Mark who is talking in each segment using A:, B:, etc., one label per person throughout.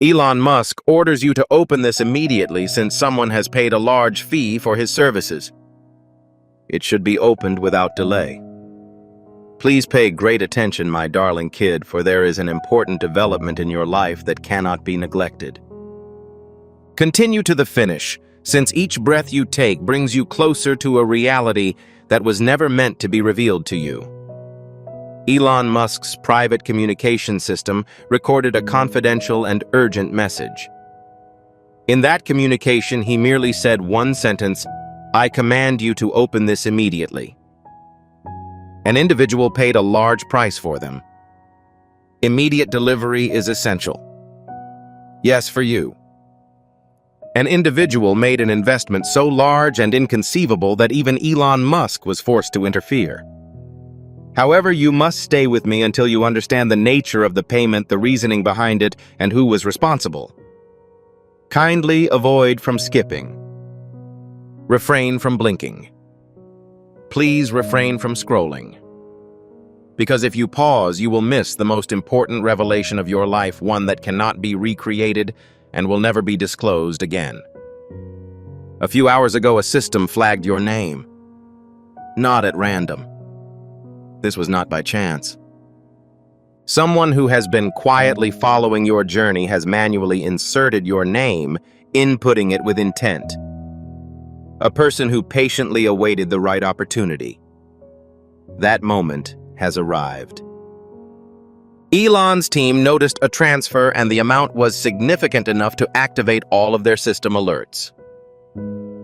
A: Elon Musk orders you to open this immediately since someone has paid a large fee for his services. It should be opened without delay. Please pay great attention, my darling kid, for there is an important development in your life that cannot be neglected. Continue to the finish, since each breath you take brings you closer to a reality that was never meant to be revealed to you. Elon Musk's private communication system recorded a confidential and urgent message. In that communication, he merely said one sentence, "I command you to open this immediately." An individual paid a large price for them. Immediate delivery is essential. Yes, for you. An individual made an investment so large and inconceivable that even Elon Musk was forced to interfere. However, you must stay with me until you understand the nature of the payment, the reasoning behind it, and who was responsible. Kindly avoid from skipping. Refrain from blinking. Please refrain from scrolling. Because if you pause, you will miss the most important revelation of your life, one that cannot be recreated and will never be disclosed again. A few hours ago, a system flagged your name. Not at random. This was not by chance. Someone who has been quietly following your journey has manually inserted your name, inputting it with intent. A person who patiently awaited the right opportunity. That moment has arrived. Elon's team noticed a transfer, and the amount was significant enough to activate all of their system alerts.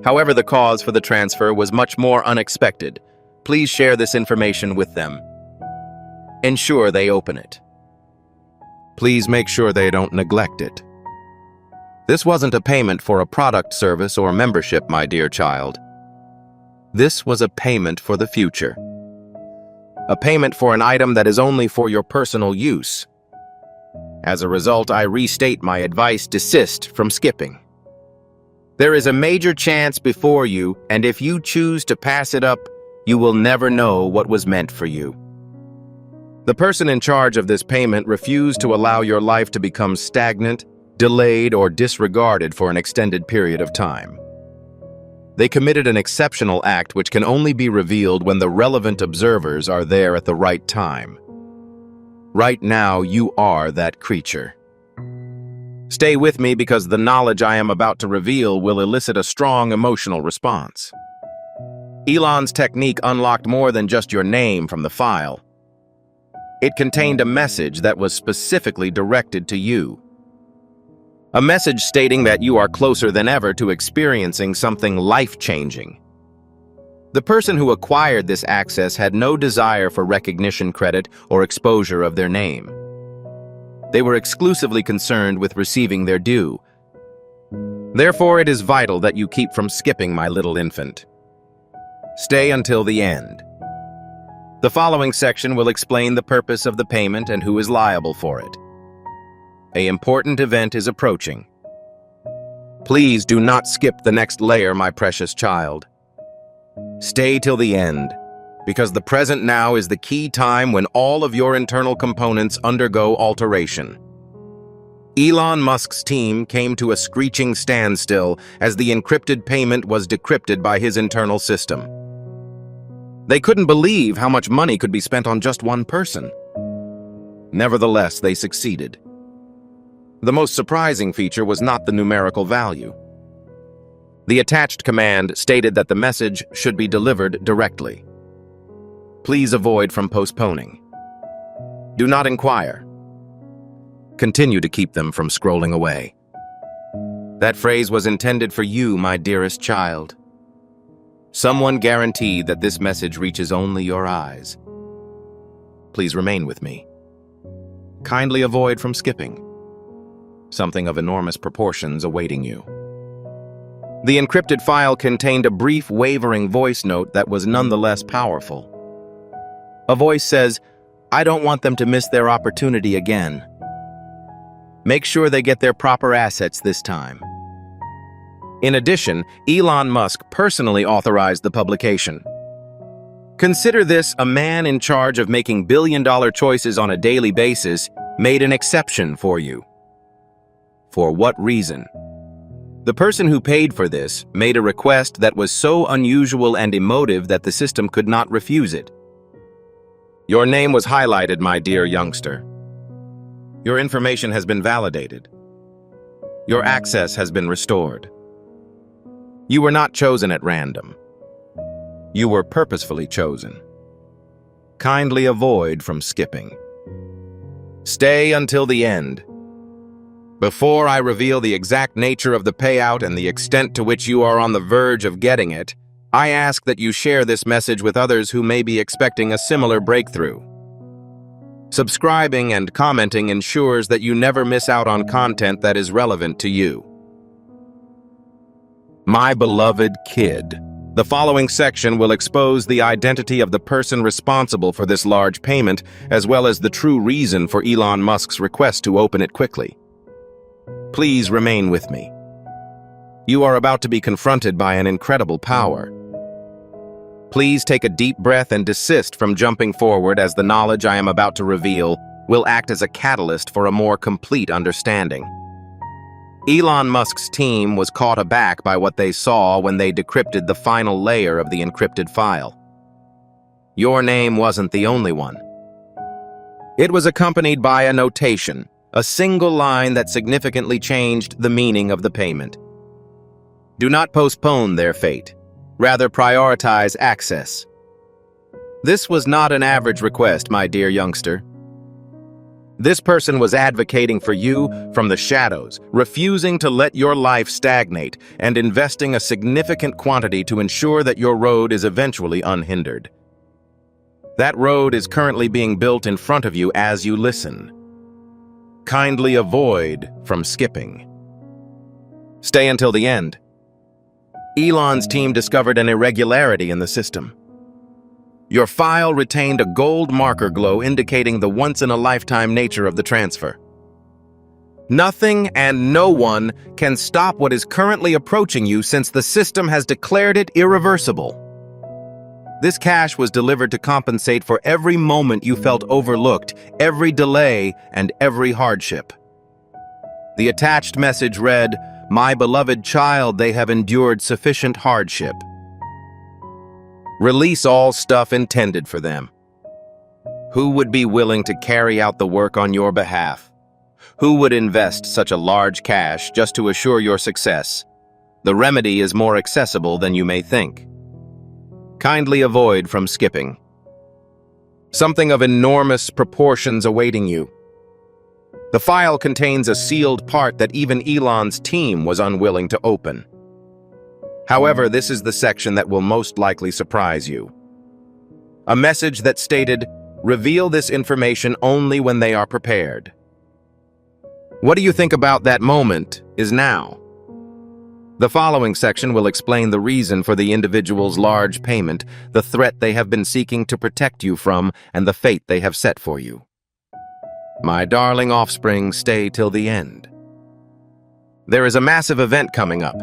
A: However, the cause for the transfer was much more unexpected. Please share this information with them. Ensure they open it. Please make sure they don't neglect it. This wasn't a payment for a product, service, or membership, my dear child. This was a payment for the future. A payment for an item that is only for your personal use. As a result, I restate my advice: desist from skipping. There is a major chance before you, and if you choose to pass it up, you will never know what was meant for you. The person in charge of this payment refused to allow your life to become stagnant, delayed, or disregarded for an extended period of time. They committed an exceptional act which can only be revealed when the relevant observers are there at the right time. Right now, you are that creature. Stay with me, because the knowledge I am about to reveal will elicit a strong emotional response. Elon's technique unlocked more than just your name from the file. It contained a message that was specifically directed to you. A message stating that you are closer than ever to experiencing something life-changing. The person who acquired this access had no desire for recognition, credit, or exposure of their name. They were exclusively concerned with receiving their due. Therefore, it is vital that you keep from skipping, my little infant. Stay until the end. The following section will explain the purpose of the payment and who is liable for it. An important event is approaching. Please do not skip the next layer, my precious child. Stay till the end, because the present now is the key time when all of your internal components undergo alteration. Elon Musk's team came to a screeching standstill as the encrypted payment was decrypted by his internal system. They couldn't believe how much money could be spent on just one person. Nevertheless, they succeeded. The most surprising feature was not the numerical value. The attached command stated that the message should be delivered directly. Please avoid from postponing. Do not inquire. Continue to keep them from scrolling away. That phrase was intended for you, my dearest child. Someone guaranteed that this message reaches only your eyes. Please remain with me. Kindly avoid from skipping. Something of enormous proportions awaiting you. The encrypted file contained a brief, wavering voice note that was nonetheless powerful. A voice says, "I don't want them to miss their opportunity again. Make sure they get their proper assets this time." In addition, Elon Musk personally authorized the publication. Consider this: a man in charge of making billion-dollar choices on a daily basis made an exception for you. For what reason? The person who paid for this made a request that was so unusual and emotive that the system could not refuse it. Your name was highlighted, my dear youngster. Your information has been validated. Your access has been restored. You were not chosen at random. You were purposefully chosen. Kindly avoid from skipping. Stay until the end. Before I reveal the exact nature of the payout and the extent to which you are on the verge of getting it, I ask that you share this message with others who may be expecting a similar breakthrough. Subscribing and commenting ensures that you never miss out on content that is relevant to you. My beloved kid. The following section will expose the identity of the person responsible for this large payment, as well as the true reason for Elon Musk's request to open it quickly. Please remain with me. You are about to be confronted by an incredible power. Please take a deep breath and desist from jumping forward, as the knowledge I am about to reveal will act as a catalyst for a more complete understanding. Elon Musk's team was caught aback by what they saw when they decrypted the final layer of the encrypted file. Your name wasn't the only one. It was accompanied by a notation, a single line that significantly changed the meaning of the payment. Do not postpone their fate. Rather, prioritize access. This was not an average request, my dear youngster. This person was advocating for you from the shadows, refusing to let your life stagnate, and investing a significant quantity to ensure that your road is eventually unhindered. That road is currently being built in front of you as you listen. Kindly avoid from skipping. Stay until the end. Elon's team discovered an irregularity in the system. Your file retained a gold marker glow indicating the once-in-a-lifetime nature of the transfer. Nothing and no one can stop what is currently approaching you, since the system has declared it irreversible. This cash was delivered to compensate for every moment you felt overlooked, every delay, and every hardship. The attached message read, "My beloved child, they have endured sufficient hardship. Release all stuff intended for them." Who would be willing to carry out the work on your behalf? Who would invest such a large cash just to assure your success? The remedy is more accessible than you may think. Kindly avoid from skipping. Something of enormous proportions awaiting you. The file contains a sealed part that even Elon's team was unwilling to open. However, this is the section that will most likely surprise you. A message that stated, "Reveal this information only when they are prepared." What do you think about that moment is now? The following section will explain the reason for the individual's large payment, the threat they have been seeking to protect you from, and the fate they have set for you. My darling offspring, stay till the end. There is a massive event coming up.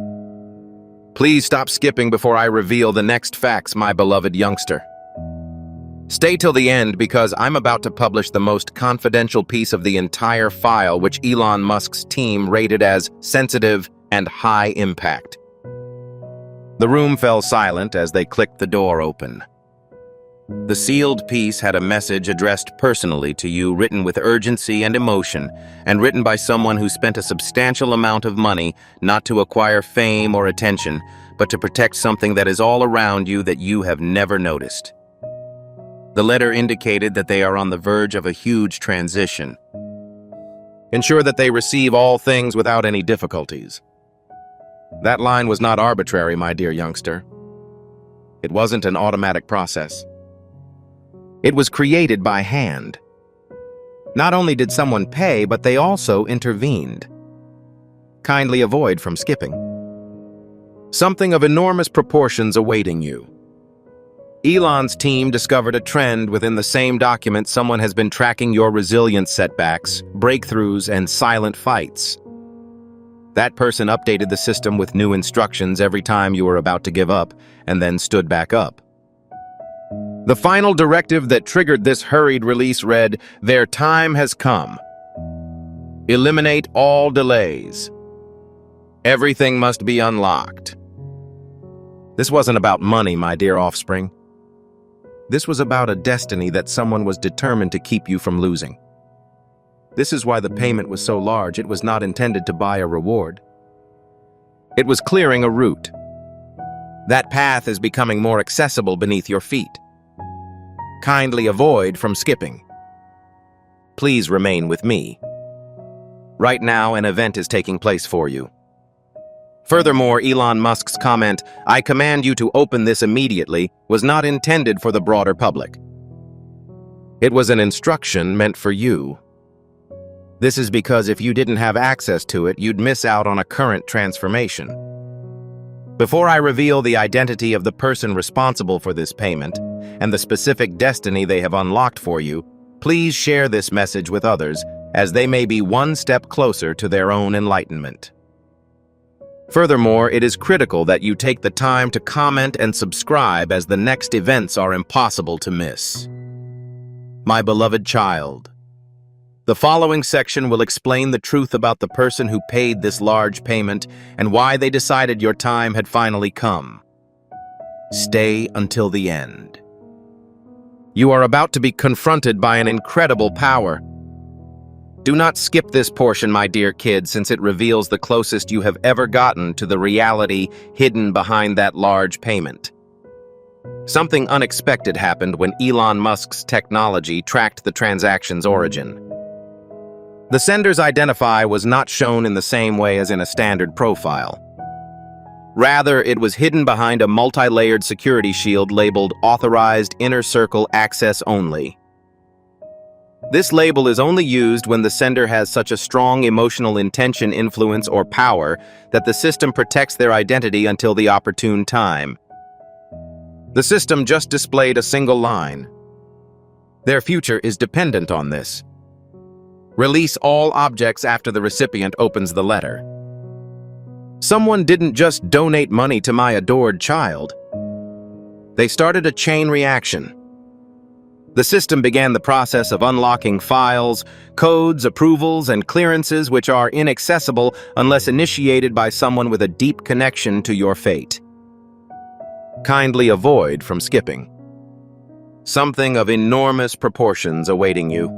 A: Please stop skipping before I reveal the next facts, my beloved youngster. Stay till the end, because I'm about to publish the most confidential piece of the entire file, which Elon Musk's team rated as sensitive and high impact. The room fell silent as they clicked the door open. The sealed piece had a message addressed personally to you, written with urgency and emotion, and written by someone who spent a substantial amount of money not to acquire fame or attention, but to protect something that is all around you that you have never noticed. The letter indicated that they are on the verge of a huge transition. Ensure that they receive all things without any difficulties. That line was not arbitrary, my dear youngster. It wasn't an automatic process. It was created by hand. Not only did someone pay, but they also intervened. Kindly avoid from skipping. Something of enormous proportions awaiting you. Elon's team discovered a trend within the same document. Someone has been tracking your resilient setbacks, breakthroughs, and silent fights. That person updated the system with new instructions every time you were about to give up, and then stood back up. The final directive that triggered this hurried release read, "Their time has come." Eliminate all delays. Everything must be unlocked. This wasn't about money, my dear offspring. This was about a destiny that someone was determined to keep you from losing. This is why the payment was so large. It was not intended to buy a reward. It was clearing a route. That path is becoming more accessible beneath your feet. Kindly avoid from skipping. Please remain with me. Right now, an event is taking place for you. Furthermore, Elon Musk's comment, "I command you to open this immediately," was not intended for the broader public. It was an instruction meant for you. This is because if you didn't have access to it, you'd miss out on a current transformation. Before I reveal the identity of the person responsible for this payment and the specific destiny they have unlocked for you, please share this message with others, as they may be one step closer to their own enlightenment. Furthermore, it is critical that you take the time to comment and subscribe, as the next events are impossible to miss. My beloved child, the following section will explain the truth about the person who paid this large payment and why they decided your time had finally come. Stay until the end. You are about to be confronted by an incredible power. Do not skip this portion, my dear kid, since it reveals the closest you have ever gotten to the reality hidden behind that large payment. Something unexpected happened when Elon Musk's technology tracked the transaction's origin. The sender's identifier was not shown in the same way as in a standard profile. Rather, it was hidden behind a multi-layered security shield labeled Authorized Inner Circle Access Only. This label is only used when the sender has such a strong emotional intention, influence, or power that the system protects their identity until the opportune time. The system just displayed a single line. Their future is dependent on this. Release all objects after the recipient opens the letter. Someone didn't just donate money to my adored child. They started a chain reaction. The system began the process of unlocking files, codes, approvals, and clearances which are inaccessible unless initiated by someone with a deep connection to your fate. Kindly avoid from skipping. Something of enormous proportions awaiting you.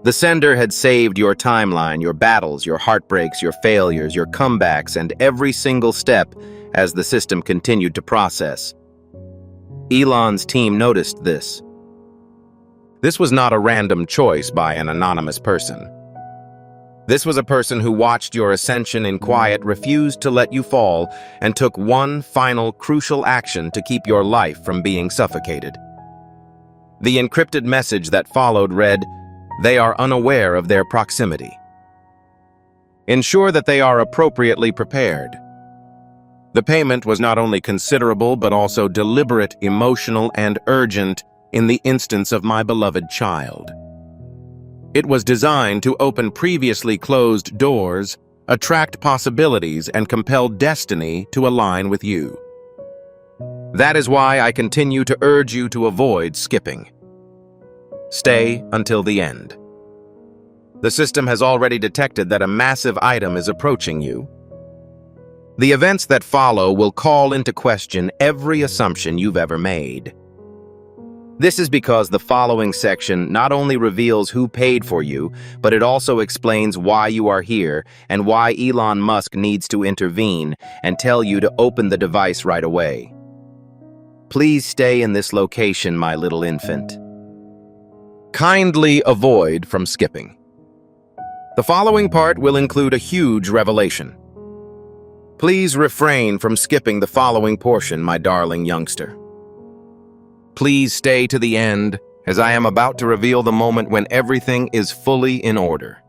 A: The sender had saved your timeline, your battles, your heartbreaks, your failures, your comebacks, and every single step as the system continued to process. Elon's team noticed this. This was not a random choice by an anonymous person. This was a person who watched your ascension in quiet, refused to let you fall, and took one final crucial action to keep your life from being suffocated. The encrypted message that followed read, "They are unaware of their proximity. Ensure that they are appropriately prepared." The payment was not only considerable but also deliberate, emotional, and urgent in the instance of my beloved child. It was designed to open previously closed doors, attract possibilities, and compel destiny to align with you. That is why I continue to urge you to avoid skipping. Stay until the end. The system has already detected that a massive item is approaching you. The events that follow will call into question every assumption you've ever made. This is because the following section not only reveals who paid for you, but it also explains why you are here and why Elon Musk needs to intervene and tell you to open the device right away. Please stay in this location, my little infant. Kindly avoid from skipping. The following part will include a huge revelation. Please refrain from skipping the following portion, my darling youngster. Please stay to the end, as I am about to reveal the moment when everything is fully in order.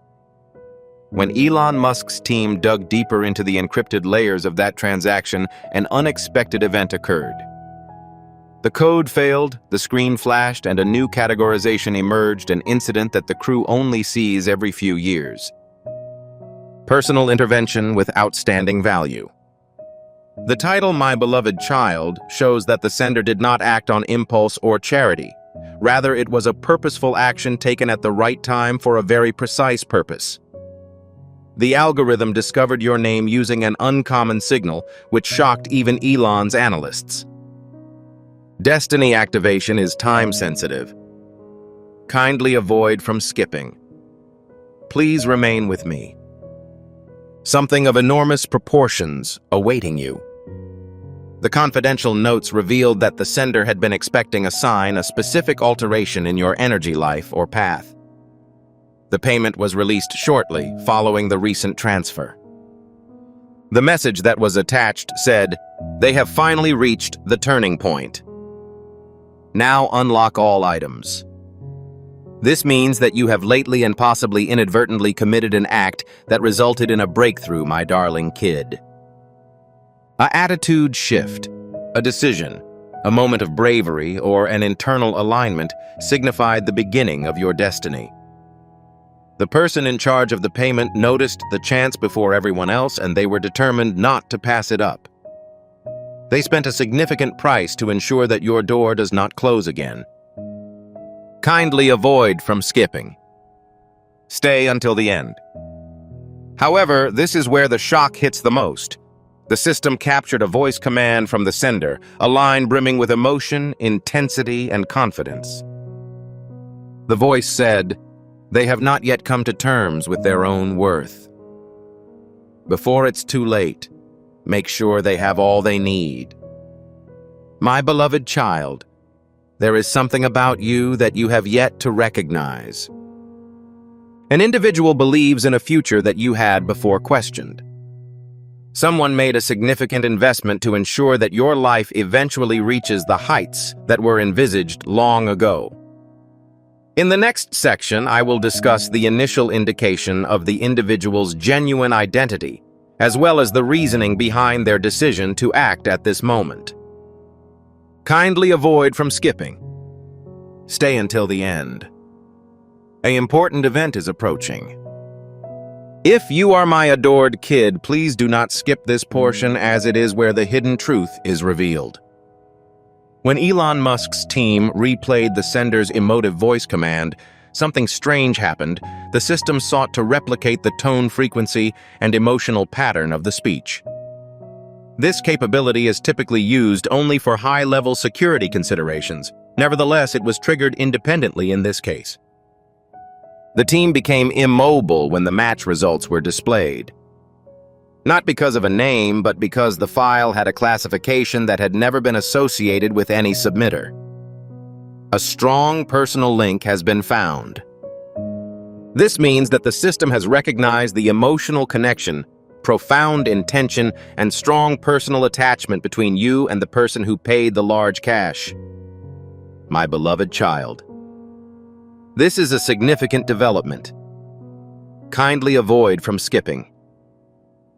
A: When Elon Musk's team dug deeper into the encrypted layers of that transaction, an unexpected event occurred. The code failed, the screen flashed, and a new categorization emerged, an incident that the crew only sees every few years. Personal intervention with outstanding value. The title, My Beloved Child, shows that the sender did not act on impulse or charity. Rather, it was a purposeful action taken at the right time for a very precise purpose. The algorithm discovered your name using an uncommon signal, which shocked even Elon's analysts. Destiny activation is time-sensitive. Kindly avoid from skipping. Please remain with me. Something of enormous proportions awaiting you. The confidential notes revealed that the sender had been expecting a sign, a specific alteration in your energy life or path. The payment was released shortly following the recent transfer. The message that was attached said, "They have finally reached the turning point. Now unlock all items." This means that you have lately and possibly inadvertently committed an act that resulted in a breakthrough, my darling kid. An attitude shift, a decision, a moment of bravery, or an internal alignment signified the beginning of your destiny. The person in charge of the payment noticed the chance before everyone else, and they were determined not to pass it up. They spent a significant price to ensure that your door does not close again. Kindly avoid from skipping. Stay until the end. However, this is where the shock hits the most. The system captured a voice command from the sender, a line brimming with emotion, intensity, and confidence. The voice said, "They have not yet come to terms with their own worth. Before it's too late, make sure they have all they need. My beloved child, there is something about you that you have yet to recognize." An individual believes in a future that you had before questioned. Someone made a significant investment to ensure that your life eventually reaches the heights that were envisaged long ago. In the next section, I will discuss the initial indication of the individual's genuine identity, as well as the reasoning behind their decision to act at this moment. Kindly avoid from skipping. Stay until the end. An important event is approaching. If you are my adored kid, please do not skip this portion, as it is where the hidden truth is revealed. When Elon Musk's team replayed the sender's emotive voice command, something strange happened. The system sought to replicate the tone, frequency, and emotional pattern of the speech. This capability is typically used only for high-level security considerations. Nevertheless, it was triggered independently in this case. The team became immobile when the match results were displayed. Not because of a name, but because the file had a classification that had never been associated with any submitter. A strong personal link has been found. This means that the system has recognized the emotional connection, profound intention, and strong personal attachment between you and the person who paid the large cash. My beloved child. This is a significant development. Kindly avoid from skipping.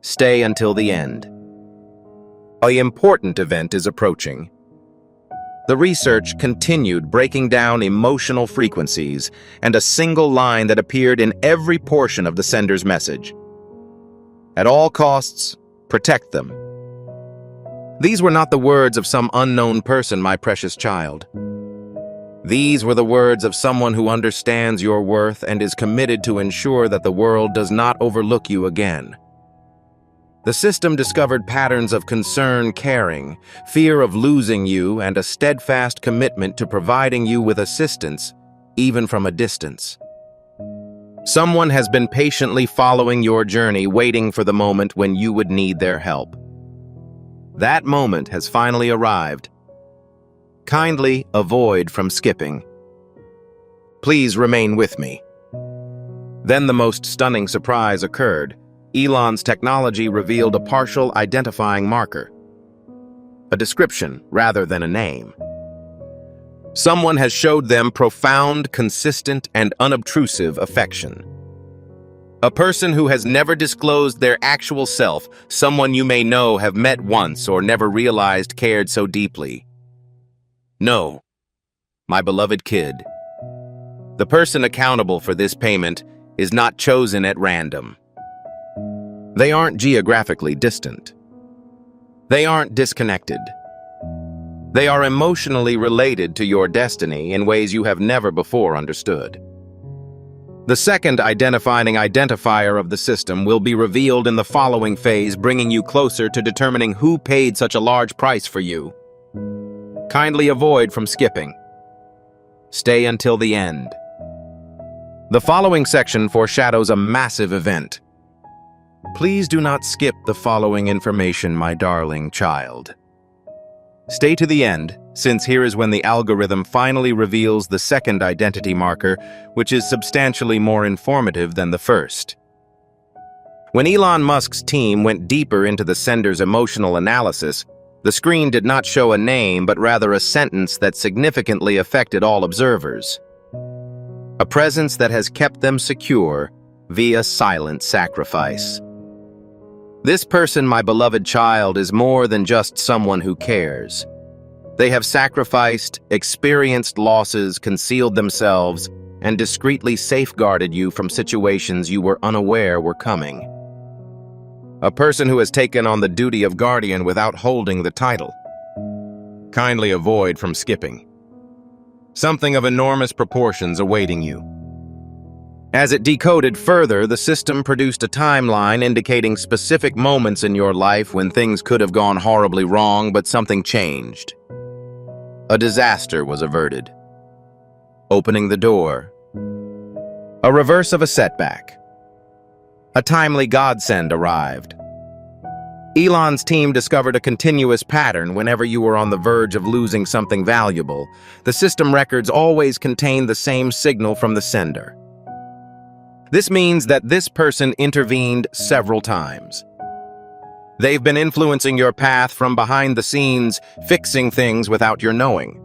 A: Stay until the end. An important event is approaching. The research continued, breaking down emotional frequencies and a single line that appeared in every portion of the sender's message. At all costs, protect them. These were not the words of some unknown person, my precious child. These were the words of someone who understands your worth and is committed to ensure that the world does not overlook you again. The system discovered patterns of concern, caring, fear of losing you, and a steadfast commitment to providing you with assistance, even from a distance. Someone has been patiently following your journey, waiting for the moment when you would need their help. That moment has finally arrived. Kindly avoid from skipping. Please remain with me. Then the most stunning surprise occurred. Elon's technology revealed a partial identifying marker, a description rather than a name. Someone has showed them profound, consistent, and unobtrusive affection. A person who has never disclosed their actual self, someone you may know, have met once, or never realized cared so deeply. No, my beloved kid. The person accountable for this payment is not chosen at random. They aren't geographically distant. They aren't disconnected. They are emotionally related to your destiny in ways you have never before understood. The second identifying identifier of the system will be revealed in the following phase, bringing you closer to determining who paid such a large price for you. Kindly avoid from skipping. Stay until the end. The following section foreshadows a massive event. Please do not skip the following information, my darling child. Stay to the end, since here is when the algorithm finally reveals the second identity marker, which is substantially more informative than the first. When Elon Musk's team went deeper into the sender's emotional analysis, the screen did not show a name, but rather a sentence that significantly affected all observers. A presence that has kept them secure via silent sacrifice. This person, my beloved child, is more than just someone who cares. They have sacrificed, experienced losses, concealed themselves, and discreetly safeguarded you from situations you were unaware were coming. A person who has taken on the duty of guardian without holding the title. Kindly avoid from skipping. Something of enormous proportions awaiting you. As it decoded further, the system produced a timeline indicating specific moments in your life when things could have gone horribly wrong, but something changed. A disaster was averted. Opening the door. A reverse of a setback. A timely godsend arrived. Elon's team discovered a continuous pattern whenever you were on the verge of losing something valuable. The system records always contain the same signal from the sender. This means that this person intervened several times. They've been influencing your path from behind the scenes, fixing things without your knowing.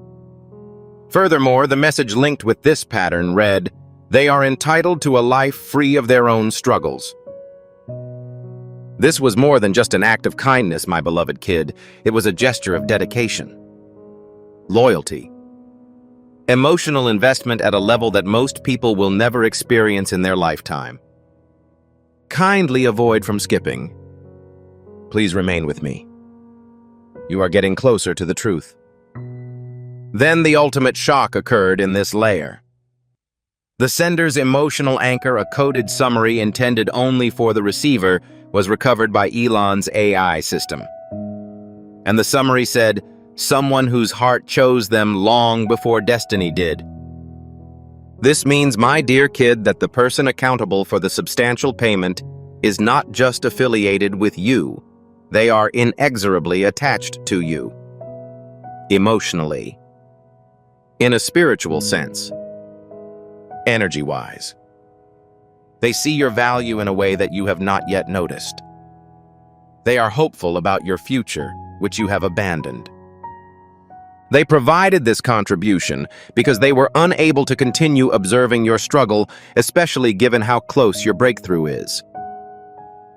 A: Furthermore, the message linked with this pattern read, "They are entitled to a life free of their own struggles." This was more than just an act of kindness, my beloved kid. It was a gesture of dedication, loyalty, emotional investment at a level that most people will never experience in their lifetime. Kindly avoid from skipping. Please remain with me. You are getting closer to the truth. Then the ultimate shock occurred in this layer. The sender's emotional anchor, a coded summary intended only for the receiver, was recovered by Elon's AI system. And the summary said, "Someone whose heart chose them long before destiny did." This means, my dear kid, that the person accountable for the substantial payment is not just affiliated with you. They are inexorably attached to you. Emotionally. In a spiritual sense. Energy-wise. They see your value in a way that you have not yet noticed. They are hopeful about your future, which you have abandoned. They provided this contribution because they were unable to continue observing your struggle, especially given how close your breakthrough is.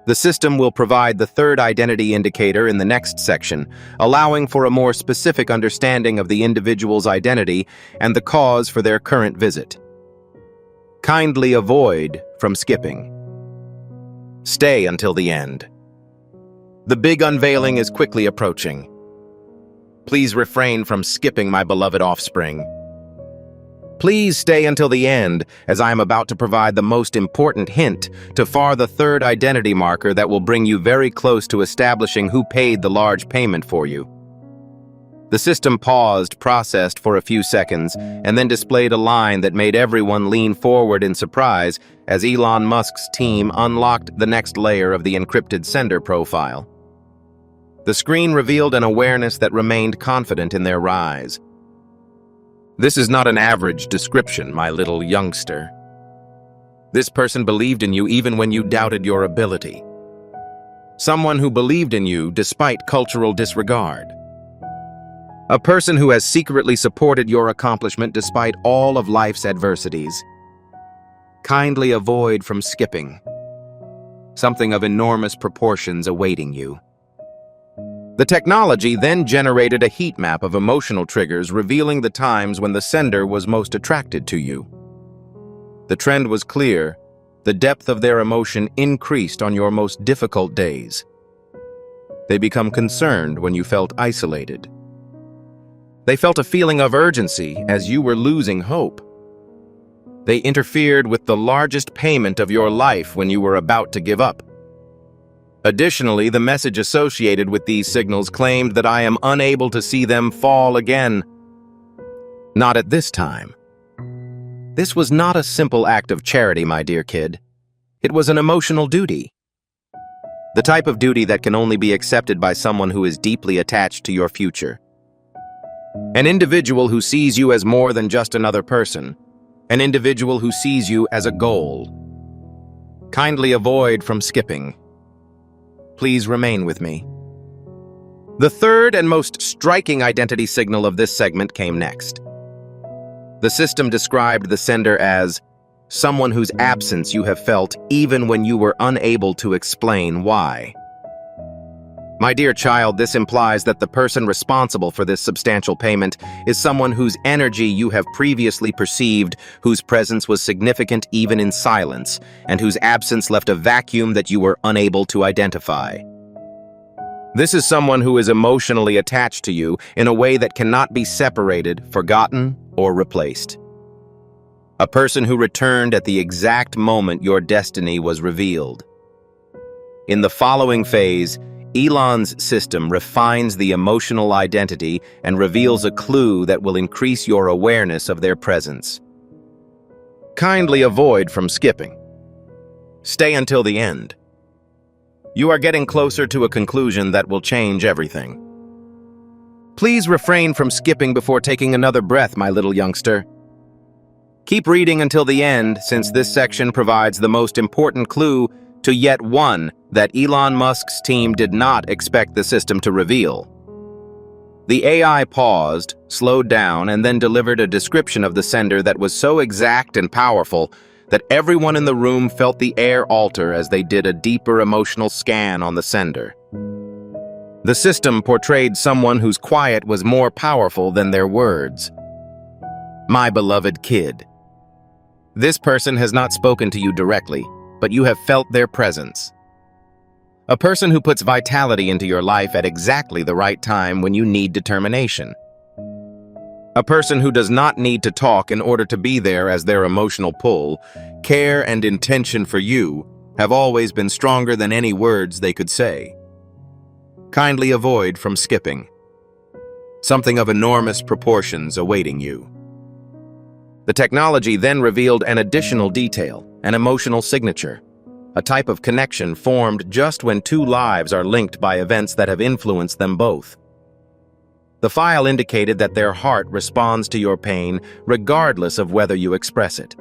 A: The system will provide the third identity indicator in the next section, allowing for a more specific understanding of the individual's identity and the cause for their current visit. Kindly avoid from skipping. Stay until the end. The big unveiling is quickly approaching. Please refrain from skipping, my beloved offspring. Please stay until the end, as I am about to provide the most important hint to far the third identity marker that will bring you very close to establishing who paid the large payment for you. The system paused, processed for a few seconds, and then displayed a line that made everyone lean forward in surprise as Elon Musk's team unlocked the next layer of the encrypted sender profile. The screen revealed an awareness that remained confident in their rise. This is not an average description, my little youngster. This person believed in you even when you doubted your ability. Someone who believed in you despite cultural disregard. A person who has secretly supported your accomplishment despite all of life's adversities. Kindly avoid from skipping. Something of enormous proportions awaiting you. The technology then generated a heat map of emotional triggers revealing the times when the sender was most attracted to you. The trend was clear. The depth of their emotion increased on your most difficult days. They become concerned when you felt isolated. They felt a feeling of urgency as you were losing hope. They interfered with the largest payment of your life when you were about to give up. Additionally, the message associated with these signals claimed that I am unable to see them fall again. Not at this time. This was not a simple act of charity, my dear kid. It was an emotional duty. The type of duty that can only be accepted by someone who is deeply attached to your future. An individual who sees you as more than just another person. An individual who sees you as a goal. Kindly avoid from skipping. Please remain with me. The third and most striking identity signal of this segment came next. The system described the sender as someone whose absence you have felt even when you were unable to explain why. My dear child, this implies that the person responsible for this substantial payment is someone whose energy you have previously perceived, whose presence was significant even in silence, and whose absence left a vacuum that you were unable to identify. This is someone who is emotionally attached to you in a way that cannot be separated, forgotten, or replaced. A person who returned at the exact moment your destiny was revealed. In the following phase, Elon's system refines the emotional identity and reveals a clue that will increase your awareness of their presence. Kindly avoid from skipping. Stay until the end. You are getting closer to a conclusion that will change everything. Please refrain from skipping before taking another breath, my little youngster. Keep reading until the end, since this section provides the most important clue to yet one that Elon Musk's team did not expect the system to reveal. The AI paused, slowed down, and then delivered a description of the sender that was so exact and powerful that everyone in the room felt the air alter as they did a deeper emotional scan on the sender. The system portrayed someone whose quiet was more powerful than their words. My beloved kid. This person has not spoken to you directly, but you have felt their presence. A person who puts vitality into your life at exactly the right time when you need determination. A person who does not need to talk in order to be there, as their emotional pull, care, and intention for you have always been stronger than any words they could say. Kindly avoid from skipping. Something of enormous proportions awaiting you. The technology then revealed an additional detail, an emotional signature, a type of connection formed just when two lives are linked by events that have influenced them both. The file indicated that their heart responds to your pain regardless of whether you express it.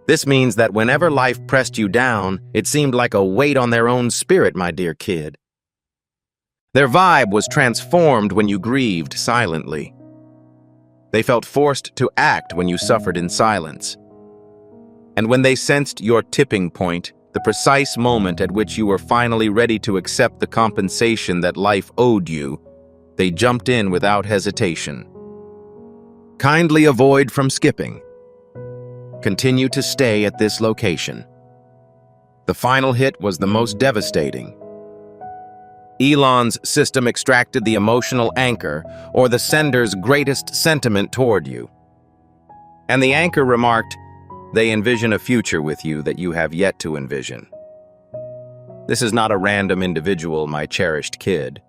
A: This means that whenever life pressed you down, it seemed like a weight on their own spirit, my dear kid. Their vibe was transformed when you grieved silently. They felt forced to act when you suffered in silence. And when they sensed your tipping point, the precise moment at which you were finally ready to accept the compensation that life owed you, they jumped in without hesitation. Kindly avoid from skipping. Continue to stay at this location. The final hit was the most devastating. Elon's system extracted the emotional anchor, or the sender's greatest sentiment toward you. And the anchor remarked, "They envision a future with you that you have yet to envision." This is not a random individual, my cherished kid.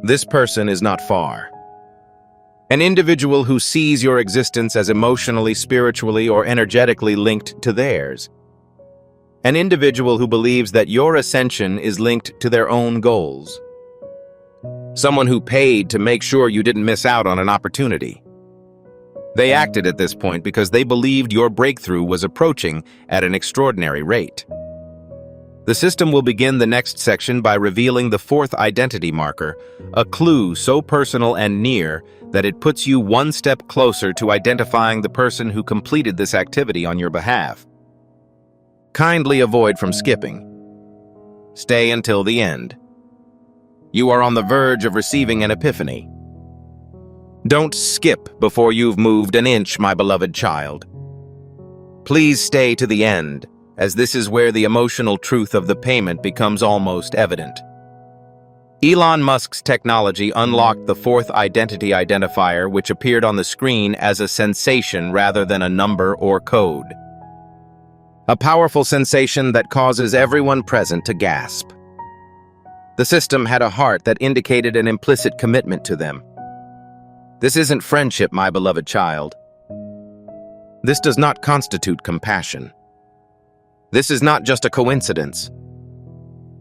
A: This person is not far. An individual who sees your existence as emotionally, spiritually, or energetically linked to theirs. An individual who believes that your ascension is linked to their own goals. Someone who paid to make sure you didn't miss out on an opportunity. They acted at this point because they believed your breakthrough was approaching at an extraordinary rate. The system will begin the next section by revealing the fourth identity marker, a clue so personal and near that it puts you one step closer to identifying the person who completed this activity on your behalf. Kindly avoid from skipping. Stay until the end. You are on the verge of receiving an epiphany. Don't skip before you've moved an inch, my beloved child. Please stay to the end, as this is where the emotional truth of the payment becomes almost evident. Elon Musk's technology unlocked the fourth identity identifier, which appeared on the screen as a sensation rather than a number or code. A powerful sensation that causes everyone present to gasp. The system had a heart that indicated an implicit commitment to them. This isn't friendship, my beloved child. This does not constitute compassion. This is not just a coincidence.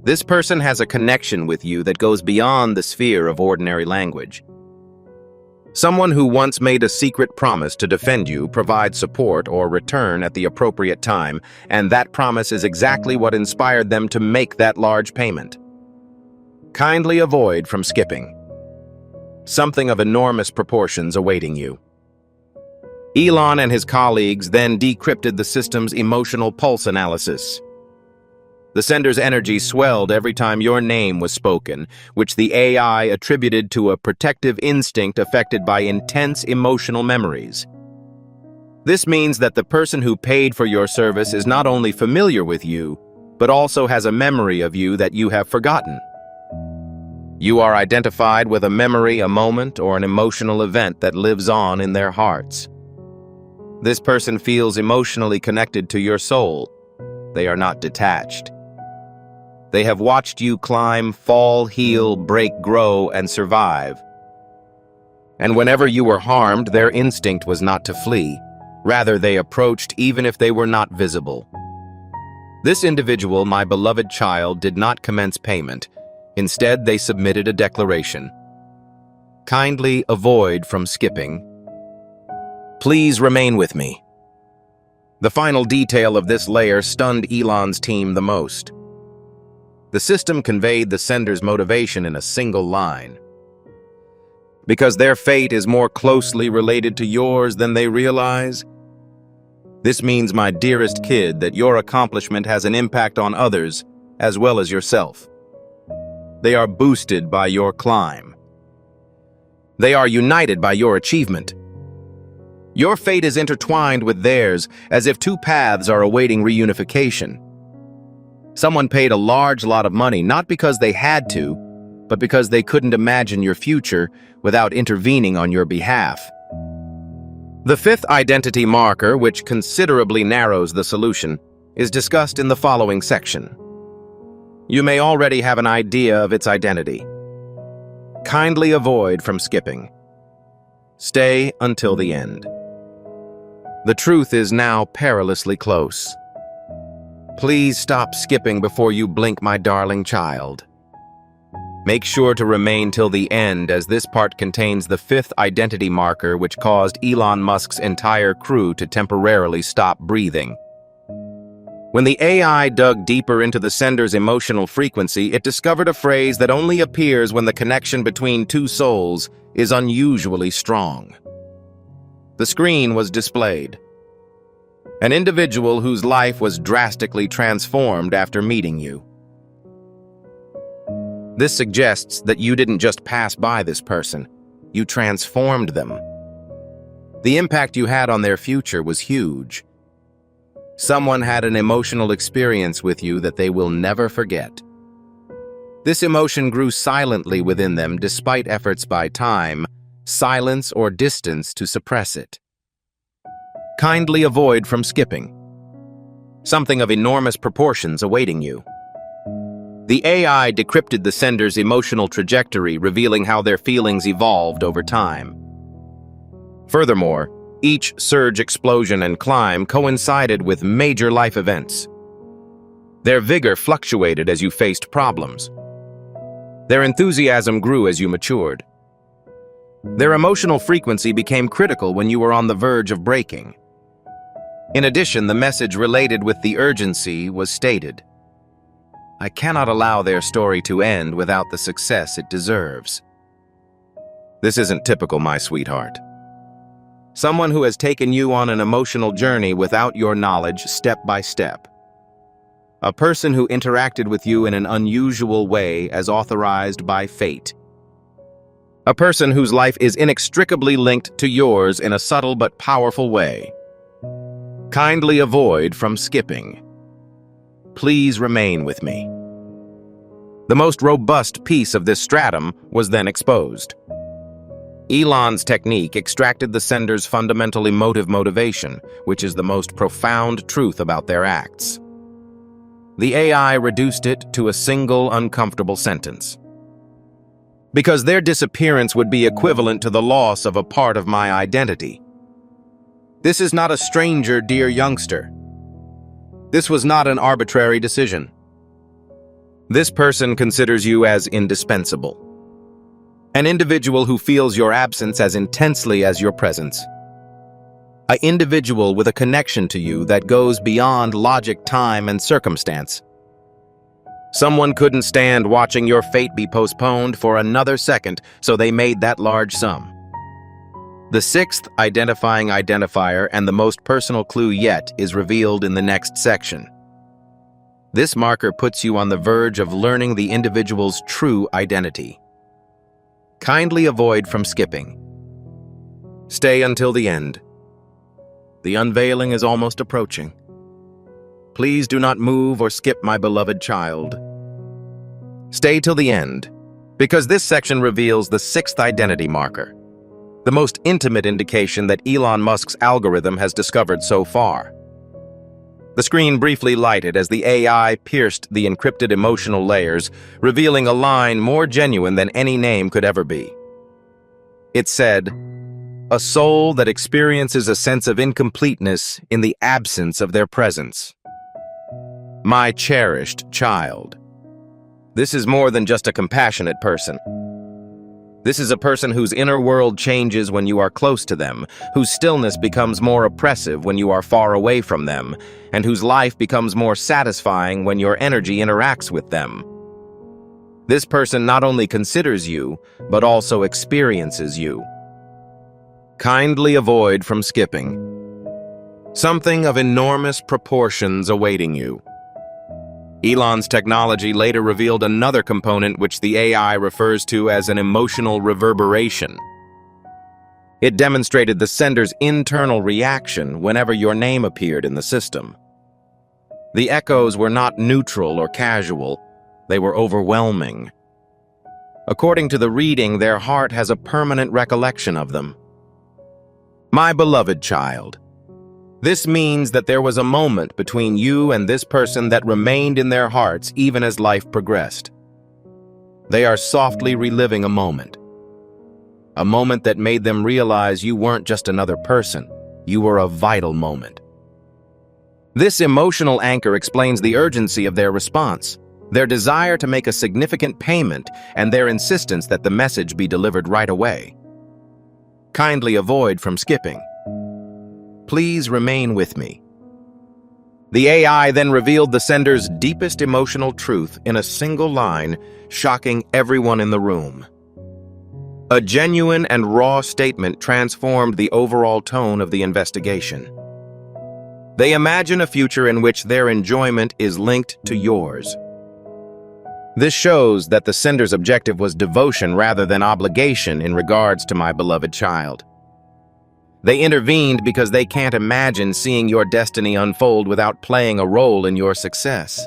A: This person has a connection with you that goes beyond the sphere of ordinary language. Someone who once made a secret promise to defend you, provide support, or return at the appropriate time, and that promise is exactly what inspired them to make that large payment. Kindly avoid from skipping. Something of enormous proportions awaiting you. Elon and his colleagues then decrypted the system's emotional pulse analysis. The sender's energy swelled every time your name was spoken, which the AI attributed to a protective instinct affected by intense emotional memories. This means that the person who paid for your service is not only familiar with you, but also has a memory of you that you have forgotten. You are identified with a memory, a moment, or an emotional event that lives on in their hearts. This person feels emotionally connected to your soul. They are not detached. They have watched you climb, fall, heal, break, grow, and survive. And whenever you were harmed, their instinct was not to flee. Rather, they approached even if they were not visible. This individual, my beloved child, did not commence payment. Instead, they submitted a declaration. Kindly avoid from skipping. Please remain with me. The final detail of this layer stunned Elon's team the most. The system conveyed the sender's motivation in a single line. Because their fate is more closely related to yours than they realize. This means, my dearest kid, that your accomplishment has an impact on others as well as yourself. They are boosted by your climb. They are united by your achievement. Your fate is intertwined with theirs, as if two paths are awaiting reunification. Someone paid a large lot of money not because they had to, but because they couldn't imagine your future without intervening on your behalf. The fifth identity marker, which considerably narrows the solution, is discussed in the following section. You may already have an idea of its identity. Kindly avoid from skipping. Stay until the end. The truth is now perilously close. Please stop skipping before you blink, my darling child. Make sure to remain till the end, as this part contains the fifth identity marker, which caused Elon Musk's entire crew to temporarily stop breathing. When the AI dug deeper into the sender's emotional frequency, it discovered a phrase that only appears when the connection between two souls is unusually strong. The screen was displayed. An individual whose life was drastically transformed after meeting you. This suggests that you didn't just pass by this person, you transformed them. The impact you had on their future was huge. Someone had an emotional experience with you that they will never forget. This emotion grew silently within them despite efforts by time, silence, or distance to suppress it. Kindly avoid from skipping. Something of enormous proportions awaiting you. The AI decrypted the sender's emotional trajectory, revealing how their feelings evolved over time. Furthermore, each surge, explosion, and climb coincided with major life events. Their vigor fluctuated as you faced problems. Their enthusiasm grew as you matured. Their emotional frequency became critical when you were on the verge of breaking. In addition, the message related with the urgency was stated. I cannot allow their story to end without the success it deserves. This isn't typical, my sweetheart. Someone who has taken you on an emotional journey without your knowledge, step by step. A person who interacted with you in an unusual way as authorized by fate. A person whose life is inextricably linked to yours in a subtle but powerful way. Kindly avoid from skipping. Please remain with me. The most robust piece of this stratum was then exposed. Elon's technique extracted the sender's fundamental emotive motivation, which is the most profound truth about their acts. The AI reduced it to a single uncomfortable sentence. Because their disappearance would be equivalent to the loss of a part of my identity. This is not a stranger, dear youngster. This was not an arbitrary decision. This person considers you as indispensable. An individual who feels your absence as intensely as your presence. An individual with a connection to you that goes beyond logic, time, and circumstance. Someone couldn't stand watching your fate be postponed for another second, so they made that large sum. The sixth identifying identifier and the most personal clue yet is revealed in the next section. This marker puts you on the verge of learning the individual's true identity. Kindly avoid from skipping. Stay until the end. The unveiling is almost approaching. Please do not move or skip, my beloved child. Stay till the end, because this section reveals the sixth identity marker, the most intimate indication that Elon Musk's algorithm has discovered so far. The screen briefly lighted as the AI pierced the encrypted emotional layers, revealing a line more genuine than any name could ever be. It said, "A soul that experiences a sense of incompleteness in the absence of their presence. My cherished child." This is more than just a compassionate person. This is a person whose inner world changes when you are close to them, whose stillness becomes more oppressive when you are far away from them, and whose life becomes more satisfying when your energy interacts with them. This person not only considers you, but also experiences you. Kindly avoid from skipping. Something of enormous proportions awaiting you. Elon's technology later revealed another component which the AI refers to as an emotional reverberation. It demonstrated the sender's internal reaction whenever your name appeared in the system. The echoes were not neutral or casual, they were overwhelming. According to the reading, their heart has a permanent recollection of them. My beloved child, this means that there was a moment between you and this person that remained in their hearts even as life progressed. They are softly reliving a moment that made them realize you weren't just another person, you were a vital moment. This emotional anchor explains the urgency of their response, their desire to make a significant payment, and their insistence that the message be delivered right away. Kindly avoid from skipping. Please remain with me. The AI then revealed the sender's deepest emotional truth in a single line, shocking everyone in the room. A genuine and raw statement transformed the overall tone of the investigation. They imagine a future in which their enjoyment is linked to yours. This shows that the sender's objective was devotion rather than obligation in regards to my beloved child. They intervened because they can't imagine seeing your destiny unfold without playing a role in your success.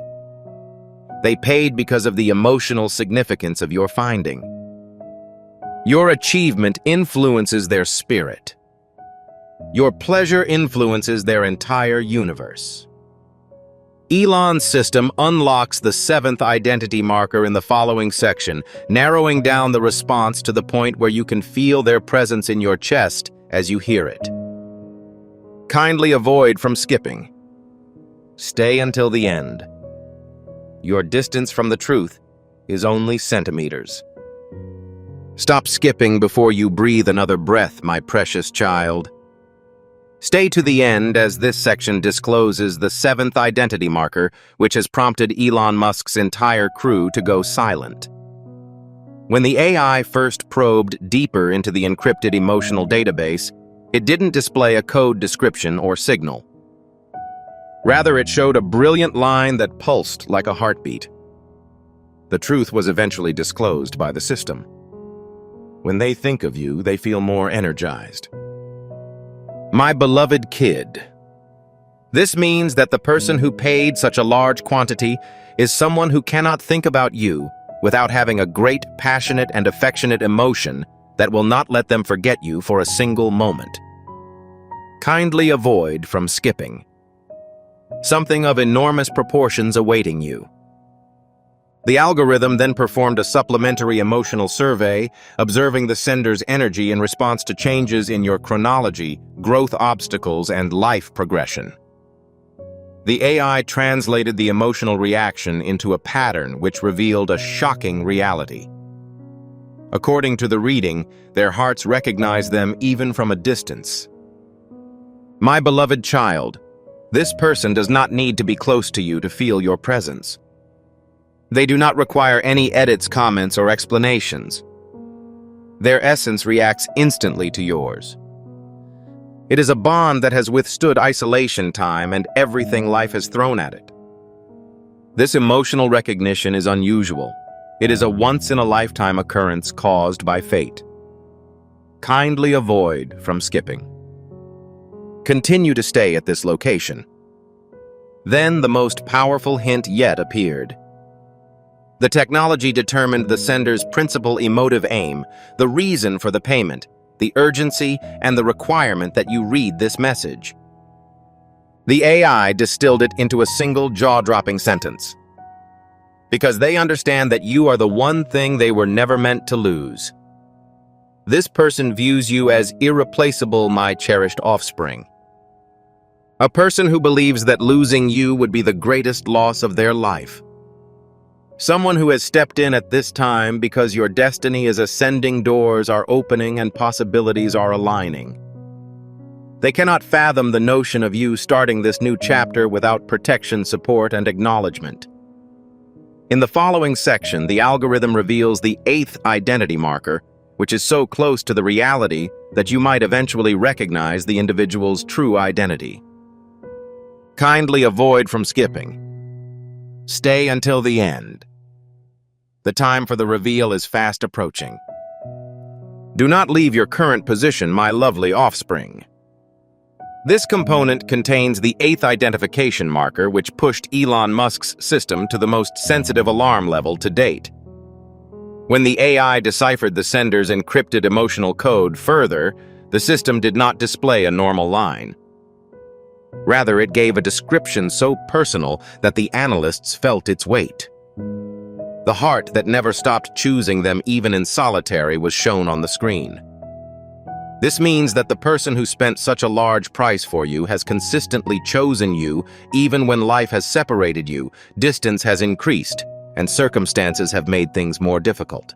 A: They paid because of the emotional significance of your finding. Your achievement influences their spirit. Your pleasure influences their entire universe. Elon's system unlocks the seventh identity marker in the following section, narrowing down the response to the point where you can feel their presence in your chest as you hear it. Kindly avoid from skipping. Stay until the end. Your distance from the truth is only centimeters. Stop skipping before you breathe another breath, my precious child. Stay to the end as this section discloses the seventh identity marker, which has prompted Elon Musk's entire crew to go silent. When the AI first probed deeper into the encrypted emotional database, it didn't display a code description or signal. Rather, it showed a brilliant line that pulsed like a heartbeat. The truth was eventually disclosed by the system. When they think of you, they feel more energized. My beloved kid. This means that the person who paid such a large quantity is someone who cannot think about you, without having a great, passionate, and affectionate emotion that will not let them forget you for a single moment. Kindly avoid from skipping. Something of enormous proportions awaiting you. The algorithm then performed a supplementary emotional survey, observing the sender's energy in response to changes in your chronology, growth obstacles, and life progression. The AI translated the emotional reaction into a pattern which revealed a shocking reality. According to the reading, their hearts recognized them even from a distance. My beloved child, this person does not need to be close to you to feel your presence. They do not require any edits, comments, or explanations. Their essence reacts instantly to yours. It is a bond that has withstood isolation time and everything life has thrown at it. This emotional recognition is unusual. It is a once-in-a-lifetime occurrence caused by fate. Kindly avoid from skipping. Continue to stay at this location. Then the most powerful hint yet appeared. The technology determined the sender's principal emotive aim, the reason for the payment, the urgency, and the requirement that you read this message. The AI distilled it into a single jaw-dropping sentence. Because they understand that you are the one thing they were never meant to lose. This person views you as irreplaceable, my cherished offspring. A person who believes that losing you would be the greatest loss of their life. Someone who has stepped in at this time because your destiny is ascending, doors are opening, and possibilities are aligning. They cannot fathom the notion of you starting this new chapter without protection, support, and acknowledgement. In the following section, the algorithm reveals the 8th identity marker, which is so close to the reality that you might eventually recognize the individual's true identity. Kindly avoid from skipping. Stay until the end. The time for the reveal is fast approaching. Do not leave your current position, my lovely offspring. This component contains the 8th identification marker, which pushed Elon Musk's system to the most sensitive alarm level to date. When the AI deciphered the sender's encrypted emotional code further, the system did not display a normal line. Rather, it gave a description so personal that the analysts felt its weight. The heart that never stopped choosing them even in solitary was shown on the screen. This means that the person who spent such a large price for you has consistently chosen you even when life has separated you, distance has increased, and circumstances have made things more difficult.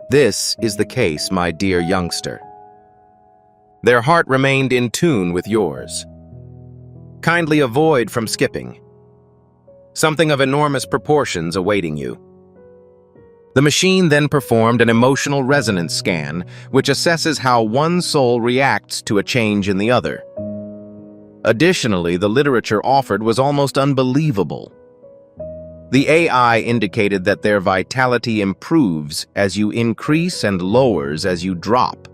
A: This is the case, my dear youngster. Their heart remained in tune with yours. Kindly avoid from skipping. Something of enormous proportions awaiting you. The machine then performed an emotional resonance scan, which assesses how one soul reacts to a change in the other. Additionally, the literature offered was almost unbelievable. The AI indicated that their vitality improves as you increase and lowers as you drop.